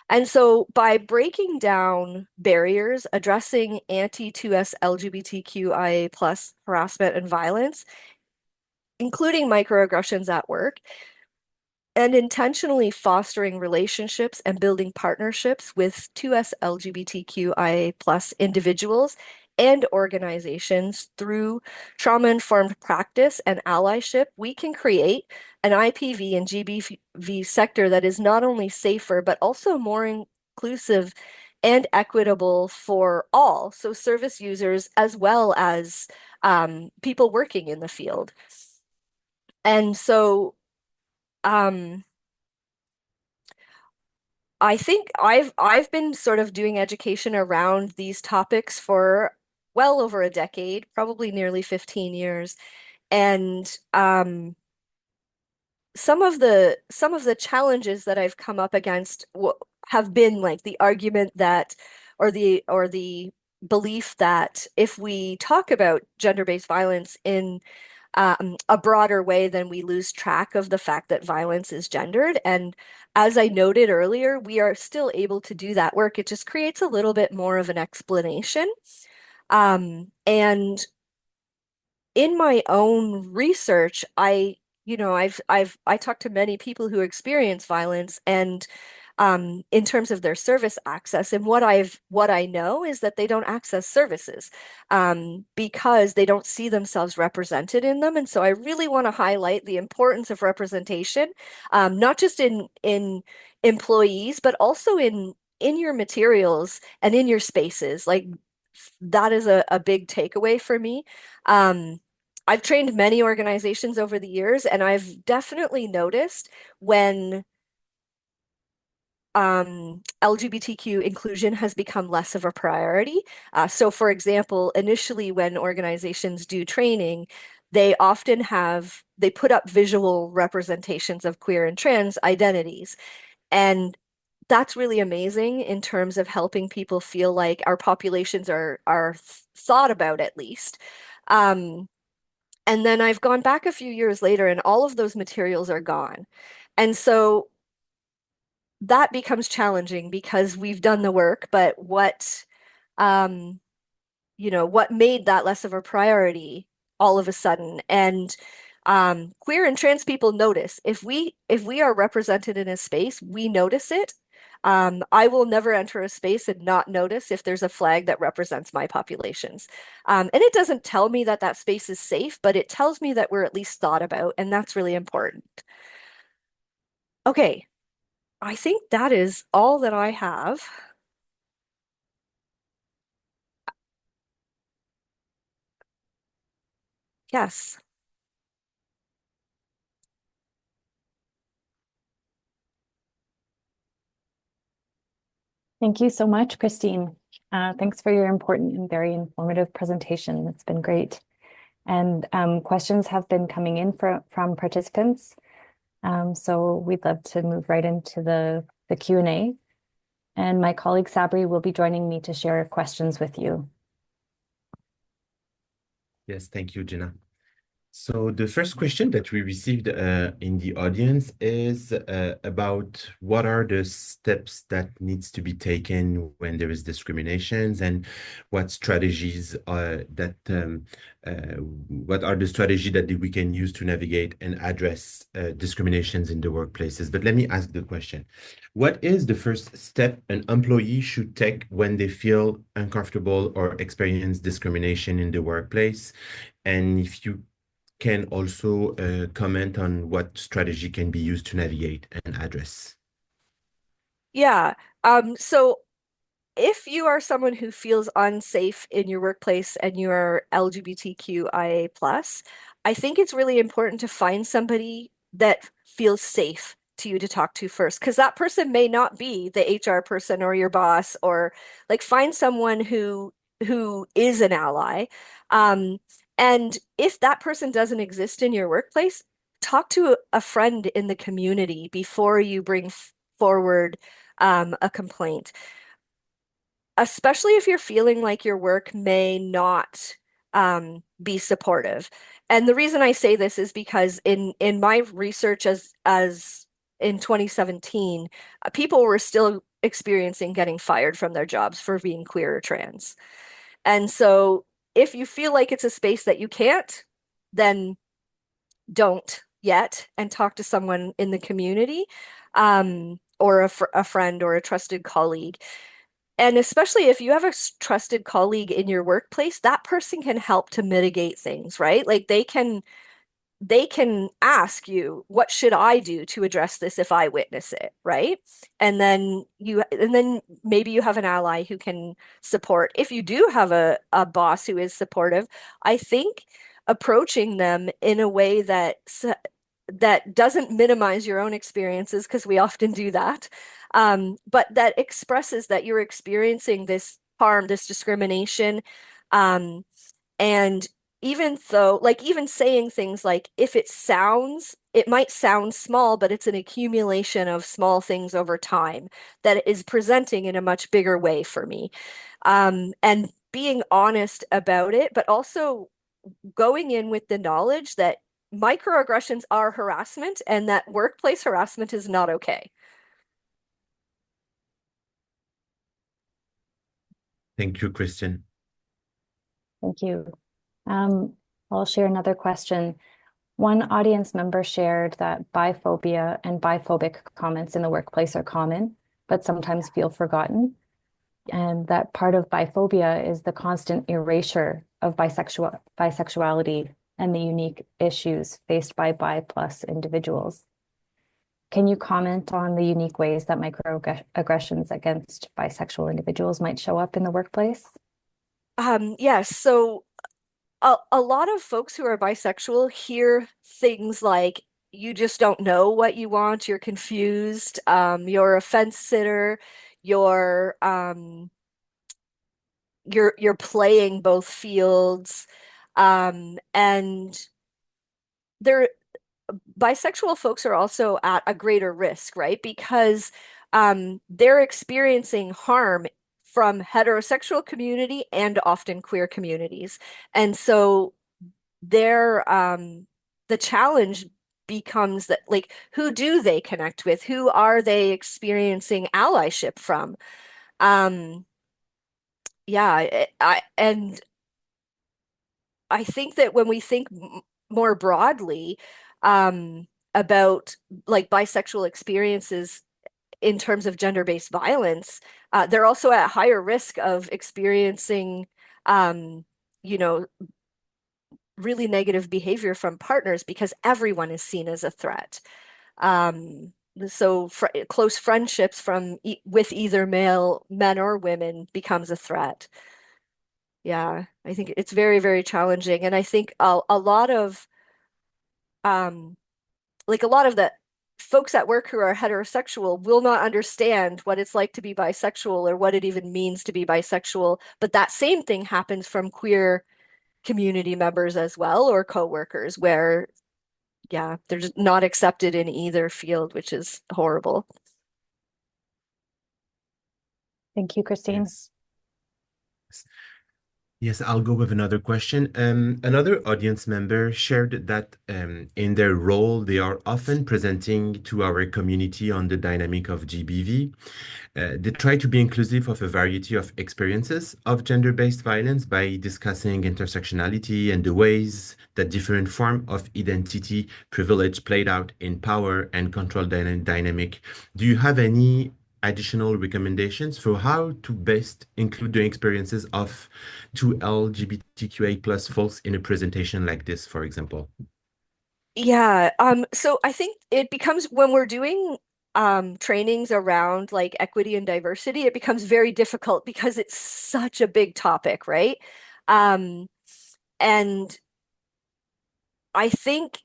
And so by breaking down barriers, addressing anti-2S LGBTQIA plus harassment and violence, including microaggressions at work, and intentionally fostering relationships and building partnerships with 2S LGBTQIA plus individuals and organizations through trauma-informed practice and allyship, we can create an IPV and GBV sector that is not only safer, but also more inclusive and equitable for all, so service users as well as people working in the field. And so um, I think I've been sort of doing education around these topics for well over a decade, probably nearly 15 years. And some of the challenges that I've come up against have been like the argument that or the belief that if we talk about gender-based violence in a broader way, then we lose track of the fact that violence is gendered. And as I noted earlier, we are still able to do that work. It just creates a little bit more of an explanation. And in my own research, I talked to many people who experience violence and in terms of their service access. And what I know is that they don't access services because they don't see themselves represented in them. And so I really want to highlight the importance of representation, not just in employees, but also in your materials and in your spaces. Like that is a big takeaway for me. I've trained many organizations over the years, and I've definitely noticed when LGBTQ inclusion has become less of a priority. So, for example, initially when organizations do training, they often they put up visual representations of queer and trans identities. And that's really amazing in terms of helping people feel like our populations are thought about at least. Um, and then I've gone back a few years later, and all of those materials are gone. And so that becomes challenging because we've done the work, but um, what made that less of a priority all of a sudden? And queer and trans people notice if we are represented in a space, we notice it. I will never enter a space and not notice if there's a flag that represents my populations. And it doesn't tell me that that space is safe, but it tells me that we're at least thought about, and that's really important. Okay, I think that is all that I have. Yes.
Thank you so much, Christine. Thanks for your important and very informative presentation. It's been great. And questions have been coming in from participants. So we'd love to move right into the Q&A. And my colleague Sabri will be joining me to share questions with you.
Yes, thank you, Jenna. So the first question that we received in the audience is about what are the steps that needs to be taken when there is discriminations, and what strategies what are the strategies that we can use to navigate and address discriminations in the workplaces. But let me ask the question. What is the first step an employee should take when they feel uncomfortable or experience discrimination in the workplace? And if you can also comment on what strategy can be used to navigate and address.
Yeah. So if you are someone who feels unsafe in your workplace and you're LGBTQIA plus, I think it's really important to find somebody that feels safe to you to talk to first, because that person may not be the HR person or your boss, or like find someone who is an ally. Um, and if that person doesn't exist in your workplace, talk to a friend in the community before you bring forward a complaint, especially if you're feeling like your work may not be supportive. And the reason I say this is because in my research as in 2017, people were still experiencing getting fired from their jobs for being queer or trans. And so if you feel like it's a space that you can't, then don't yet, and talk to someone in the community, or a friend or a trusted colleague. And especially if you have a trusted colleague in your workplace, that person can help to mitigate things, right? Like they can ask you, what should I do to address this if I witness it, right? And then maybe you have an ally who can support. If you do have a boss who is supportive, I think approaching them in a way that doesn't minimize your own experiences, because we often do that, but that expresses that you're experiencing this harm, this discrimination, um, and even though, like, even saying things like, if it might sound small, but it's an accumulation of small things over time that is presenting in a much bigger way for me. And being honest about it, but also going in with the knowledge that microaggressions are harassment and that workplace harassment is not okay.
Thank you, Christian.
Thank you. I'll share another question. One audience member shared that biphobia and biphobic comments in the workplace are common, but sometimes feel forgotten. And that part of biphobia is the constant erasure of bisexuality and the unique issues faced by bi plus individuals. Can you comment on the unique ways that microaggressions against bisexual individuals might show up in the workplace?
Yes, so a lot of folks who are bisexual hear things like you just don't know what you want, you're confused, you're a fence sitter, you're you're playing both fields. And they're bisexual folks are also at a greater risk, right? Because they're experiencing harm from heterosexual community and often queer communities. And so their the challenge becomes that, like, who do they connect with? Who are they experiencing allyship from? Um yeah, and I think that when we think more broadly about like bisexual experiences in terms of gender-based violence, they're also at higher risk of experiencing, um, you know, really negative behavior from partners because everyone is seen as a threat. So fr close friendships from e with either male men or women becomes a threat. Yeah, I think it's very, very challenging. And I think a lot of um like a lot of the folks at work who are heterosexual will not understand what it's like to be bisexual or what it even means to be bisexual. But that same thing happens from queer community members as well, or coworkers, where yeah, they're just not accepted in either field, which is horrible.
Thank you, Christine.
Yes. Yes, I'll go with another question. Another audience member shared that in their role, they are often presenting to our community on the dynamic of GBV. They try to be inclusive of a variety of experiences of gender-based violence by discussing intersectionality and the ways that different form of identity privilege played out in power and control dynamic. Do you have any additional recommendations for how to best include the experiences of 2 LGBTQA plus folks in a presentation like this, for example?
Yeah, so I think it becomes when we're doing trainings around like equity and diversity, it becomes very difficult because it's such a big topic, right? Um, and I think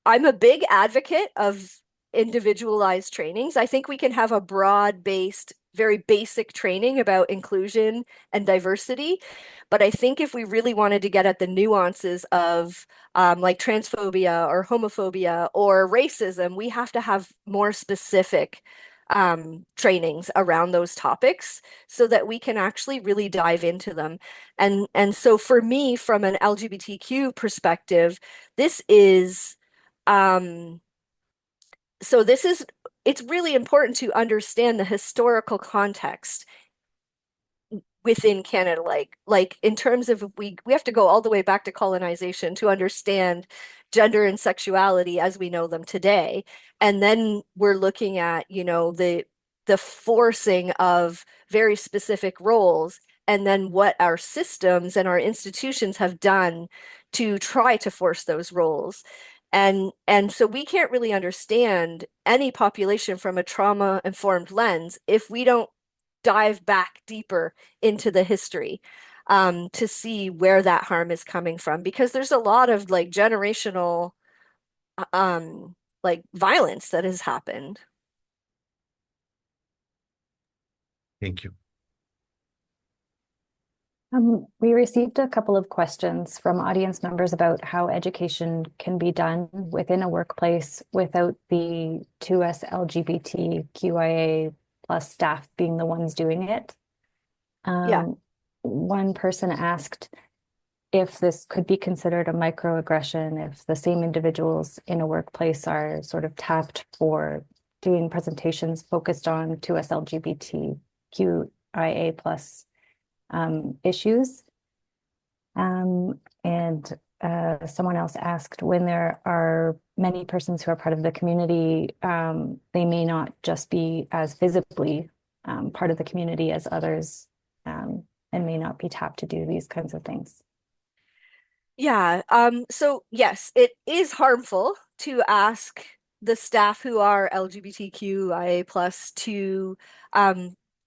I'm a big advocate of individualized trainings. I think we can have a broad-based, very basic training about inclusion and diversity. But I think if we really wanted to get at the nuances of like transphobia or homophobia or racism, we have to have more specific trainings around those topics so that we can actually really dive into them. And so for me, from an LGBTQ perspective, this is um, so this is it's really important to understand the historical context within Canada, like in terms of we have to go all the way back to colonization to understand gender and sexuality as we know them today. And then we're looking at, the forcing of very specific roles and then what our systems and our institutions have done to try to force those roles. And so we can't really understand any population from a trauma-informed lens if we don't dive back deeper into the history to see where that harm is coming from because there's a lot of like generational um, like violence that has happened.
Thank you.
We received a couple of questions from audience members about how education can be done within a workplace without the 2SLGBTQIA plus staff being the ones doing it.
Yeah.
One person asked if this could be considered a microaggression, if the same individuals in a workplace are sort of tapped for doing presentations focused on 2SLGBTQIA plus issues. And someone else asked, when there are many persons who are part of the community, they may not just be as visibly part of the community as others, and may not be tapped to do these kinds of things.
Yeah. So yes, it is harmful to ask the staff who are LGBTQIA plus to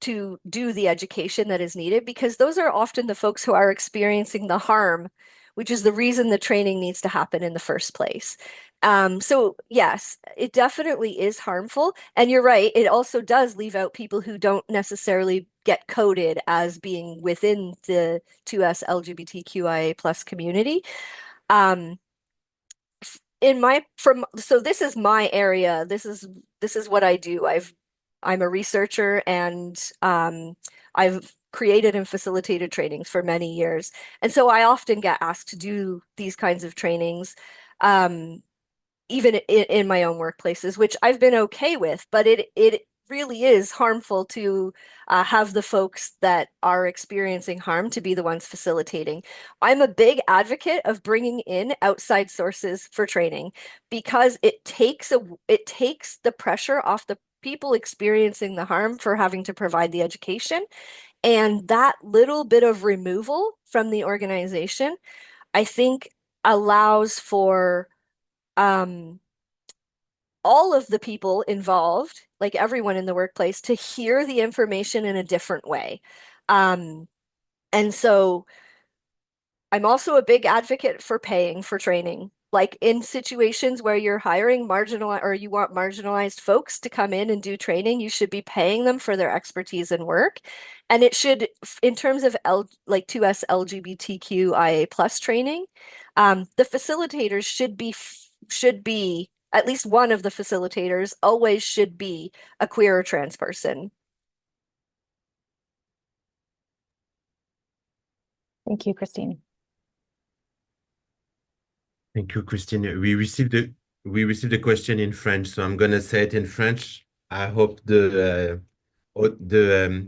to do the education that is needed, because those are often the folks who are experiencing the harm, which is the reason the training needs to happen in the first place. So yes, it definitely is harmful. And you're right, it also does leave out people who don't necessarily get coded as being within the 2S LGBTQIA plus community. Um, so this is my area. This is what I do. I'm a researcher, and I've created and facilitated trainings for many years. And so I often get asked to do these kinds of trainings. Um, even in my own workplaces, which I've been okay with, but it really is harmful to have the folks that are experiencing harm to be the ones facilitating. I'm a big advocate of bringing in outside sources for training, because it takes the pressure off the people experiencing the harm for having to provide the education. And that little bit of removal from the organization, I think, allows for um, all of the people involved, like everyone in the workplace, to hear the information in a different way. Um, and so I'm also a big advocate for paying for training. Like in situations where you're hiring or you want marginalized folks to come in and do training, you should be paying them for their expertise and work. And it should, in terms of like 2S LGBTQIA plus training, the facilitators should be at least one of the facilitators always should be a queer or trans person.
Thank you, Christine.
Thank you, Christine. We received a question in French, so I'm gonna say it in French. I hope the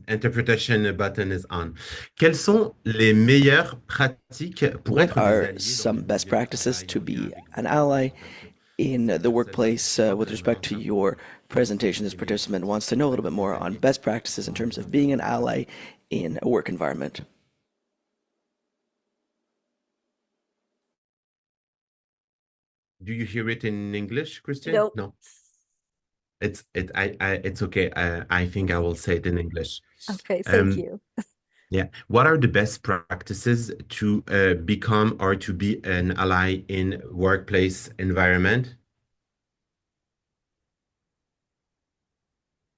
interpretation button is on. Quelles sont les meilleures pratiques pour
What
être des
are
alliés dans
some
le
best
milieu de
practices
travail
to
en lien
be
avec
an
les
ally
personnes?
in the
Vous
workplace
avez
with respect to your presentation? This participant wants to know a little bit more on best practices in terms of being an ally in a work environment.
Do you hear it in English, Christian?
Nope.
No. It's okay. I think I will say it in English.
Okay, thank you.
Yeah. What are the best practices to become or to be an ally in workplace environment?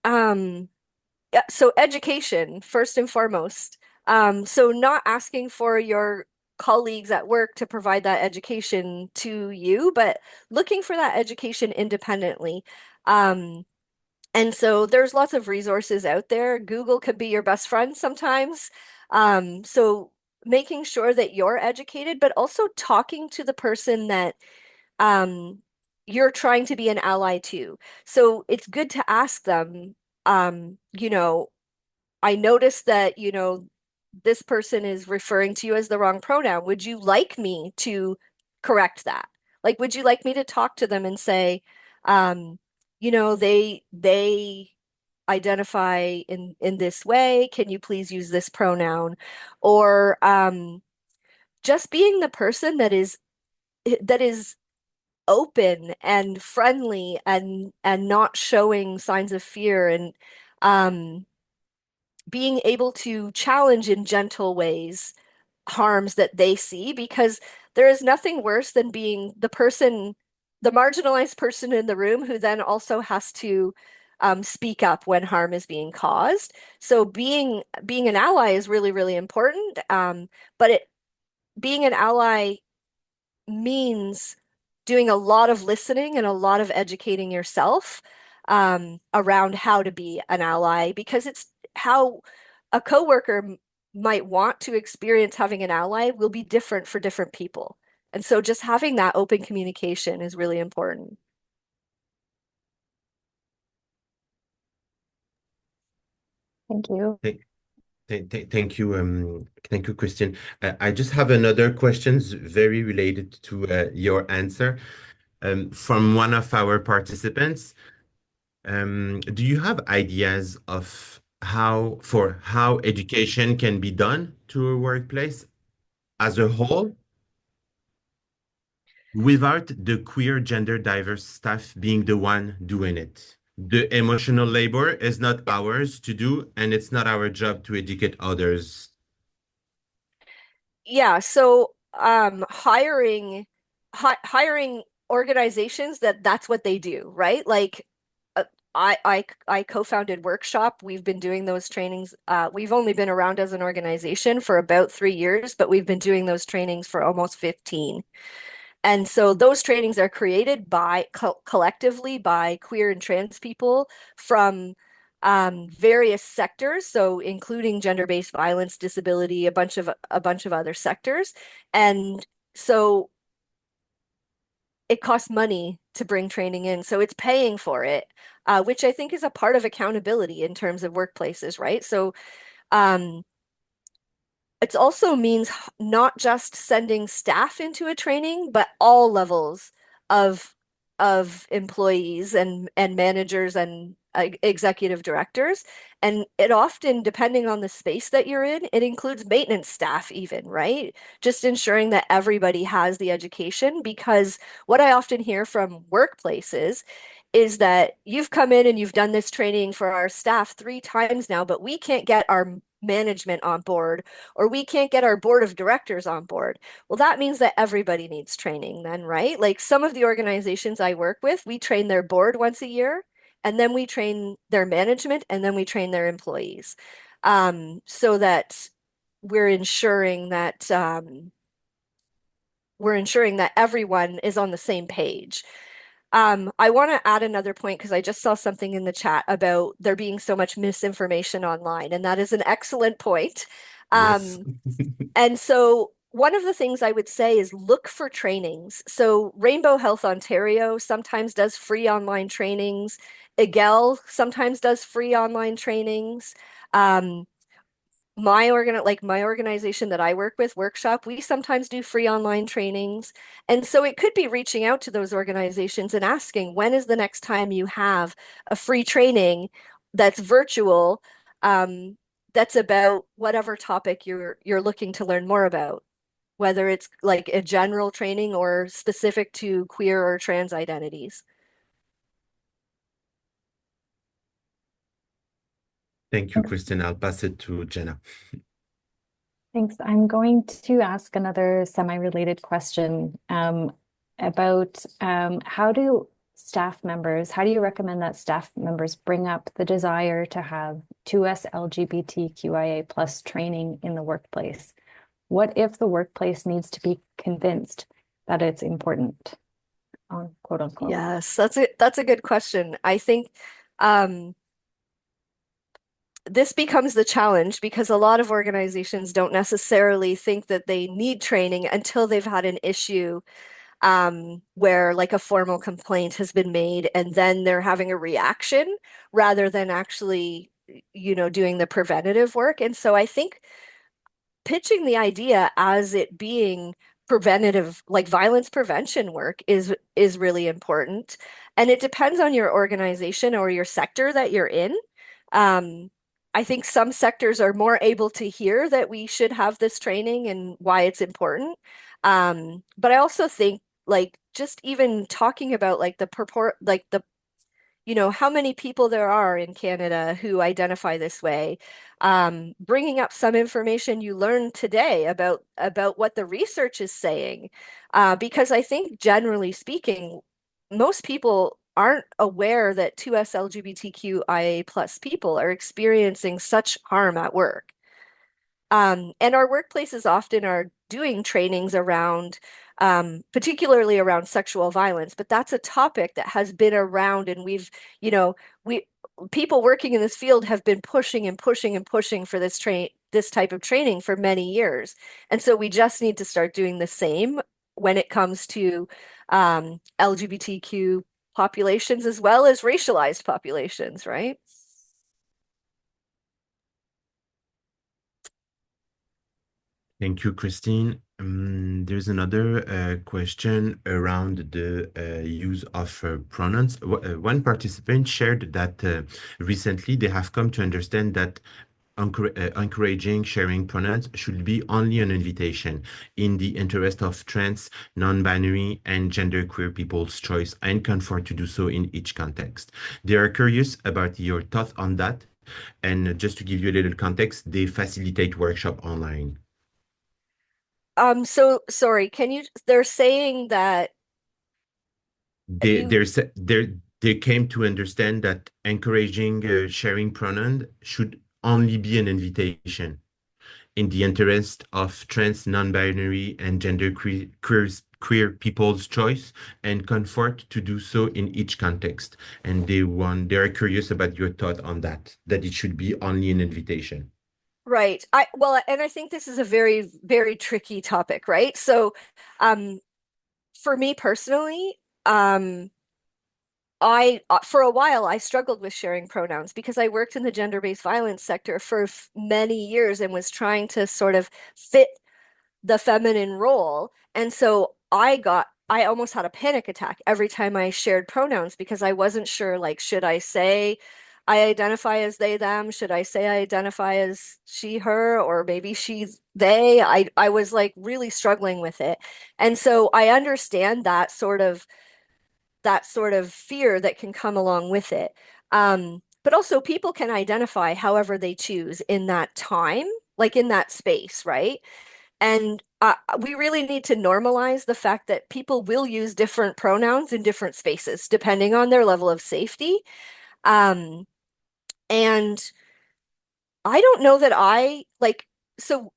Yeah, so education, first and foremost. So not asking for your colleagues at work to provide that education to you, but looking for that education independently. Um, and so there's lots of resources out there. Google could be your best friend sometimes. So making sure that you're educated, but also talking to the person that um, you're trying to be an ally to. So it's good to ask them, I noticed that, this person is referring to you as the wrong pronoun. Would you like me to correct that? Like, would you like me to talk to them and say, they identify in this way. Can you please use this pronoun? Or just being the person that is open and friendly and not showing signs of fear, and um being able to challenge in gentle ways harms that they see, because there is nothing worse than being the marginalized person in the room who then also has to speak up when harm is being caused. So being an ally is really, really important. But being an ally means doing a lot of listening and a lot of educating yourself around how to be an ally, because it's how a coworker might want to experience having an ally will be different for different people. And so just having that open communication is really important.
Thank you.
Thank you, Christian. I just have another questions very related to your answer from one of our participants. Do you have ideas of how education can be done to a workplace as a whole without the queer gender diverse staff being the one doing it? The emotional labor is not ours to do, and it's not our job to educate others.
Yeah, so hiring organizations that's what they do, right? Like I co-founded Workshop. We've been doing those trainings. We've only been around as an organization for about 3 years, but we've been doing those trainings for almost 15. And so those trainings are created by collectively by queer and trans people from various sectors, so including gender-based violence, disability, a bunch of other sectors. And so it costs money to bring training in, so it's paying for it, which I think is a part of accountability in terms of workplaces, right? So um, it also means not just sending staff into a training, but all levels of employees and managers and executive directors. And it often, depending on the space that you're in, it includes maintenance staff even, right? Just ensuring that everybody has the education, because what I often hear from workplaces is that you've come in and you've done this training for our staff 3 times now, but we can't get our management on board, or we can't get our board of directors on board. Well, that means that everybody needs training then, right? Like some of the organizations I work with, we train their board once a year, and then we train their management, and then we train their employees, so that we're ensuring that everyone is on the same page. I want to add another point because I just saw something in the chat about there being so much misinformation online, and that is an excellent point.
Yes.
And so one of the things I would say is look for trainings. So Rainbow Health Ontario sometimes does free online trainings. IGEL sometimes does free online trainings. Um, my organization that I work with, Workshop, we sometimes do free online trainings. And so it could be reaching out to those organizations and asking, when is the next time you have a free training that's virtual, that's about whatever topic you're looking to learn more about, whether it's like a general training or specific to queer or trans identities.
Thank you, Kristen. I'll pass it to Jenna.
Thanks. I'm going to ask another semi-related question about how do you recommend that staff members bring up the desire to have 2SLGBTQIA plus training in the workplace? What if the workplace needs to be convinced that it's important, quote unquote?
Yes, that's a good question. I think this becomes the challenge because a lot of organizations don't necessarily think that they need training until they've had an issue, where like a formal complaint has been made, and then they're having a reaction rather than actually, doing the preventative work. And so I think pitching the idea as it being preventative, like violence prevention work, is really important. And it depends on your organization or your sector that you're in. I think some sectors are more able to hear that we should have this training and why it's important. But I also think like just even talking about like how many people there are in Canada who identify this way, bringing up some information you learned today about what the research is saying, because I think generally speaking, most people aren't aware that 2SLGBTQIA plus people are experiencing such harm at work. And our workplaces often are doing trainings around, particularly around sexual violence, but that's a topic that has been around, and we people working in this field have been pushing and pushing and pushing for this type of training for many years. And so we just need to start doing the same when it comes to LGBTQ populations as well as racialized populations, right?
Thank you, Christine. There's another question around the use of pronouns. One participant shared that recently they have come to understand that encouraging sharing pronouns should be only an invitation in the interest of trans, non-binary, and genderqueer people's choice and comfort to do so in each context. They are curious about your thoughts on that. And just to give you a little context, they facilitate workshop online.
So sorry, they're saying that
They
you,
they came to understand that encouraging sharing pronoun should only be an invitation in the interest of trans, non-binary, and queer people's choice and comfort to do so in each context. And they are curious about your thought on that it should be only an invitation.
right. And I think this is a very, very tricky topic, right? So, for me personally, for a while, I struggled with sharing pronouns because I worked in the gender-based violence sector for many years and was trying to sort of fit the feminine role. And so I almost had a panic attack every time I shared pronouns because I wasn't sure, like, should I say I identify as they, them? Should I say I identify as she, her, or maybe she's they? I was like really struggling with it. And so I understand that sort of fear that can come along with it. But also people can identify however they choose in that time, like in that space, right? And we really need to normalize the fact that people will use different pronouns in different spaces, depending on their level of safety. Um, and I don't know that so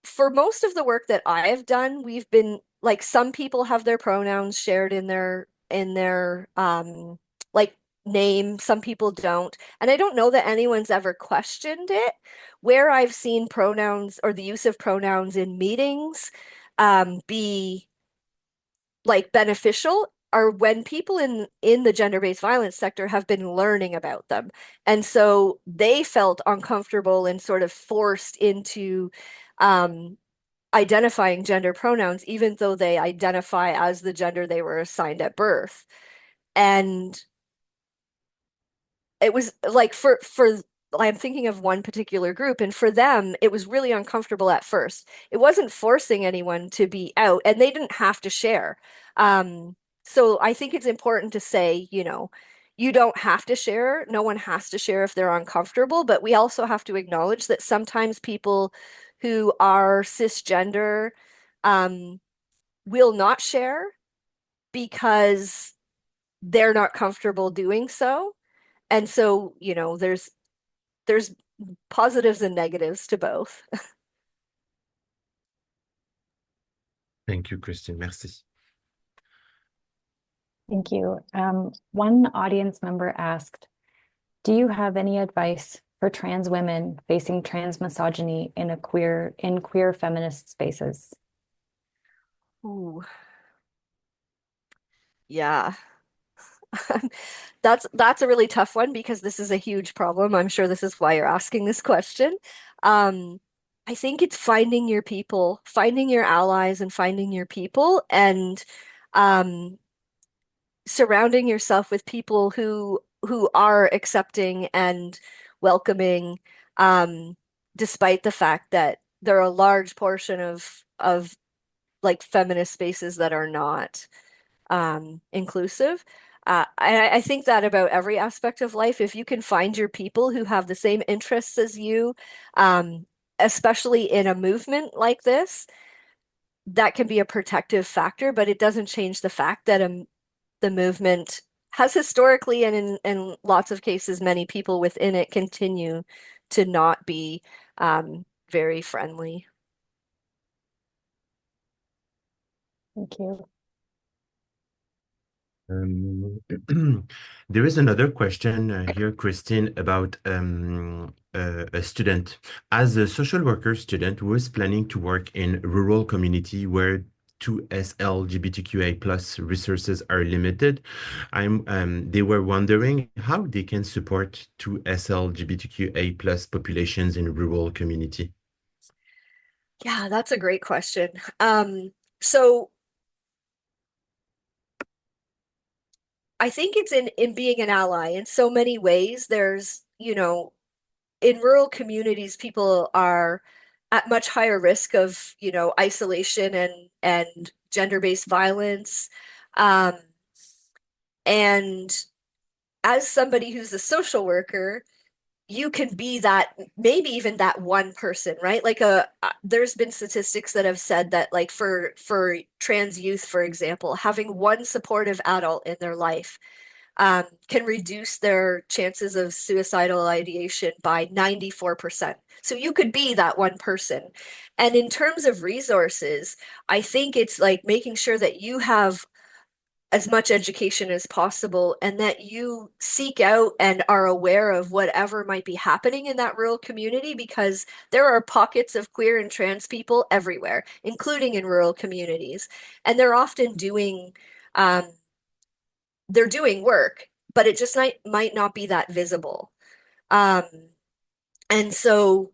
for most of the work that I have done, we've been like some people have their pronouns shared in their like name, some people don't. And I don't know that anyone's ever questioned it. Where I've seen pronouns or the use of pronouns in meetings be like beneficial are when people in the gender-based violence sector have been learning about them. And so they felt uncomfortable and sort of forced into um identifying gender pronouns, even though they identify as the gender they were assigned at birth. And it was like for I'm thinking of one particular group, and for them, it was really uncomfortable at first. It wasn't forcing anyone to be out, and they didn't have to share. So I think it's important to say, you don't have to share. No one has to share if they're uncomfortable, but we also have to acknowledge that sometimes people who are cisgender um, will not share because they're not comfortable doing so. And so, there's positives and negatives to both.
Thank you, Christine. Merci.
Thank you. One audience member asked, do you have any advice for trans women facing trans misogyny in queer feminist spaces?
Ooh. Yeah. That's a really tough one because this is a huge problem. I'm sure this is why you're asking this question. I think it's finding your people, finding your allies and finding your people and um surrounding yourself with people who are accepting and welcoming, um, despite the fact that there are a large portion of like feminist spaces that are not inclusive. I think that about every aspect of life, if you can find your people who have the same interests as you, um, especially in a movement like this, that can be a protective factor, but it doesn't change the fact that the movement has historically and in lots of cases, many people within it continue to not be very friendly.
Thank you.
There is another question here, Christine, about a student. As a social worker student who is planning to work in rural community where 2SLGBTQIA plus resources are limited, they were wondering how they can support 2SLGBTQIA plus populations in rural community.
Yeah, that's a great question. So I think it's in being an ally in so many ways. There's, in rural communities, people are at much higher risk of, isolation and gender-based violence. Um, and as somebody who's a social worker, you can be that, maybe even that one person, right? Like there's been statistics that have said that, like, for trans youth, for example, having one supportive adult in their life can reduce their chances of suicidal ideation by 94%. So you could be that one person. And in terms of resources, I think it's like making sure that you have as much education as possible and that you seek out and are aware of whatever might be happening in that rural community, because there are pockets of queer and trans people everywhere, including in rural communities. And they're often um, doing work, but it just might not be that visible. Um, and so,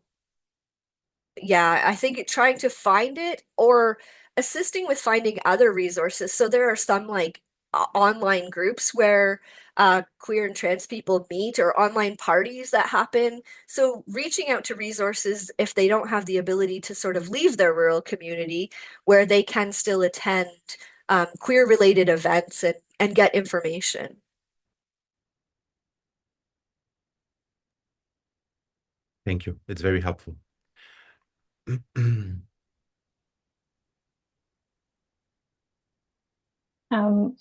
yeah, I think trying to find it or assisting with finding other resources. So there are some like online groups where queer and trans people meet, or online parties that happen. So reaching out to resources if they don't have the ability to sort of leave their rural community, where they can still attend queer related events and get information.
Thank you. It's very helpful.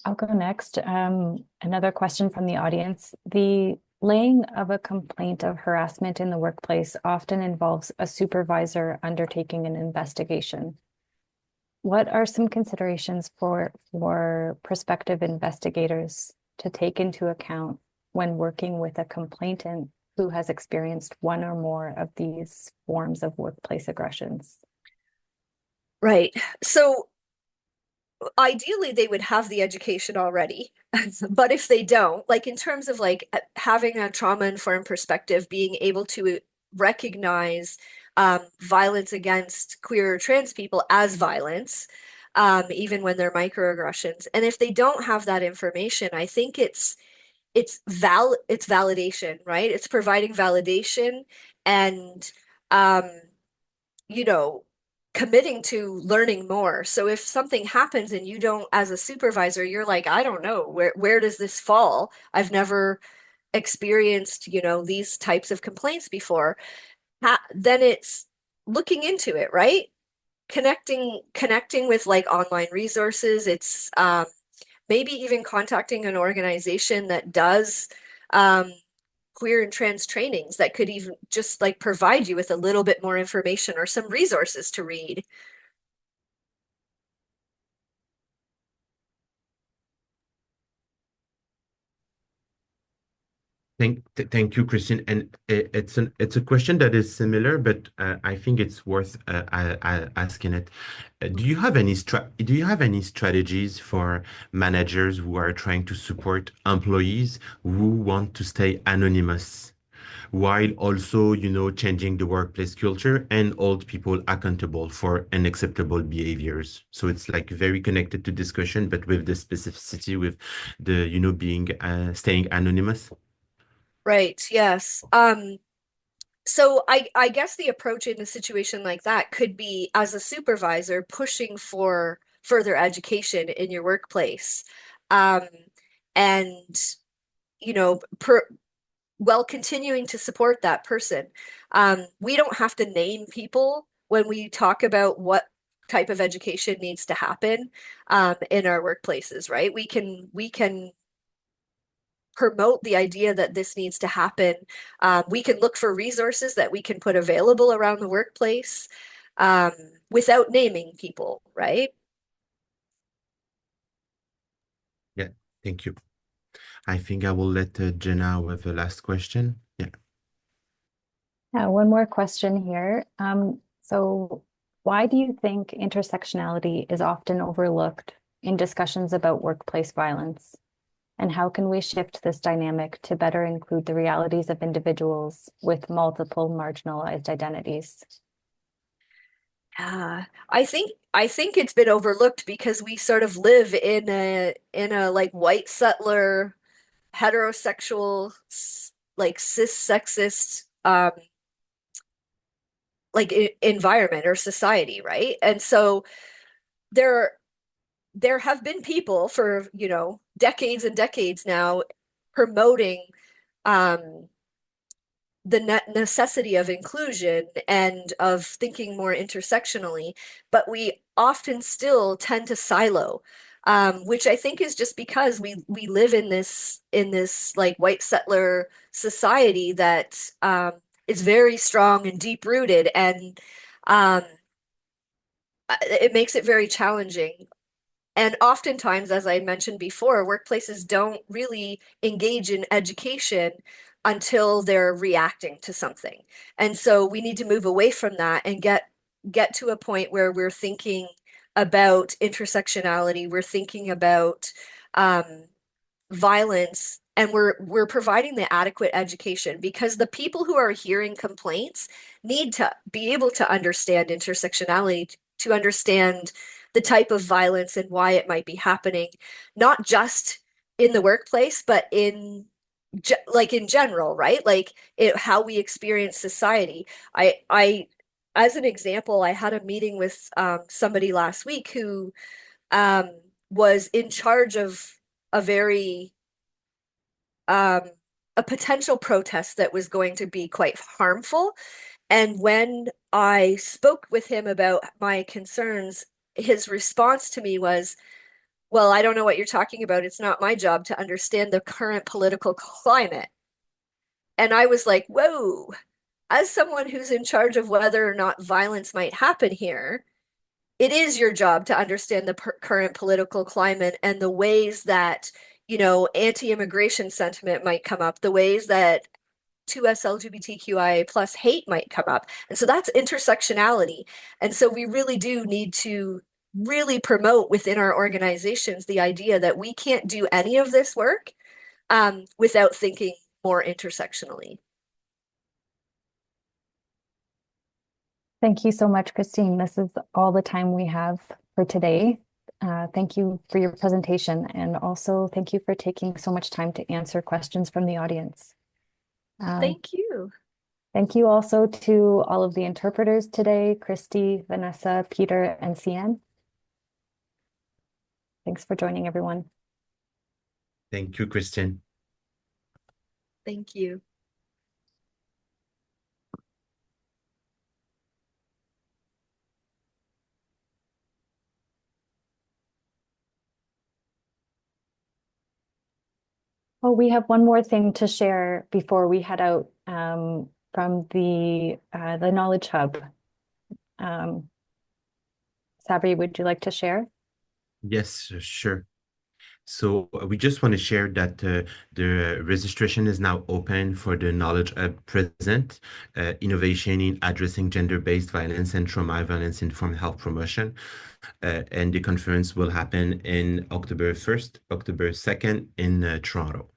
I'll go next. Another question from the audience. The laying of a complaint of harassment in the workplace often involves a supervisor undertaking an investigation. What are some considerations for prospective investigators to take into account when working with a complainant who has experienced one or more of these forms of workplace aggressions?
Right. So ideally they would have the education already. But if they don't, like in terms of like having a trauma-informed perspective, being able to recognize violence against queer or trans people as violence, even when they're microaggressions. And if they don't have that information, I think it's validation, right? It's providing validation and um, you know, committing to learning more. So if something happens and you don't, as a supervisor, you're like, I don't know, where does this fall? I've never experienced, these types of complaints before. Then it's looking into it, right? Connecting with like online resources. It's maybe even contacting an organization that does um, queer and trans trainings that could even just like provide you with a little bit more information or some resources to read.
Thank you, Christine. And it's a question that is similar, but I think it's worth asking it. Do you have any strategies for managers who are trying to support employees who want to stay anonymous, while also, changing the workplace culture and hold people accountable for unacceptable behaviors? So it's like very connected to discussion, but with the specificity with the, being staying anonymous.
Right, yes. So I guess the approach in a situation like that could be, as a supervisor, pushing for further education in your workplace. Um, and you know, per while continuing to support that person. We don't have to name people when we talk about what type of education needs to happen in our workplaces, right? We can promote the idea that this needs to happen. We can look for resources that we can put available around the workplace um, without naming people, right?
Yeah, thank you. I think I will let Jenna with the last question. Yeah.
One more question here. So why do you think intersectionality is often overlooked in discussions about workplace violence? And how can we shift this dynamic to better include the realities of individuals with multiple marginalized identities?
I think it's been overlooked because we sort of live in a like white settler heterosexual like cis sexist like environment or society, right? And so there have been people for, decades and decades now promoting um the necessity of inclusion and of thinking more intersectionally, but we often still tend to silo, which I think is just because we live in this like white settler society that is very strong and deep rooted, and um, it makes it very challenging. And oftentimes, as I mentioned before, workplaces don't really engage in education until they're reacting to something. And so we need to move away from that and get to a point where we're thinking about intersectionality, we're thinking about um, violence, and we're providing the adequate education, because the people who are hearing complaints need to be able to understand intersectionality, to understand the type of violence and why it might be happening, not just in the workplace, but like in general, right? Like how we experience society. I as an example, I had a meeting with somebody last week who um, was in charge of a very um, a potential protest that was going to be quite harmful. And when I spoke with him about my concerns, his response to me was, well, I don't know what you're talking about. It's not my job to understand the current political climate. And I was like, whoa, as someone who's in charge of whether or not violence might happen here, it is your job to understand the current political climate and the ways that, anti-immigration sentiment might come up, the ways that 2SLGBTQIA plus hate might come up. And so that's intersectionality. And so we really do need to really promote within our organizations the idea that we can't do any of this work without thinking more intersectionally.
Thank you so much, Christine. This is all the time we have for today. Thank you for your presentation, and also thank you for taking so much time to answer questions from the audience.
Thank you.
Thank you also to all of the interpreters today, Christy, Vanessa, Peter, and Cian. Thanks for joining, everyone.
Thank you, Christine.
Thank you.
Oh, we have one more thing to share before we head out from the Knowledge Hub. Sabri, would you like to share?
Yes, sure. So we just want to share that the registration is now open for the Knowledge Hub Present, Innovation in Addressing Gender-Based Violence and Trauma Violence Informed Health Promotion. And the conference will happen in October 1st, October 2nd in Toronto.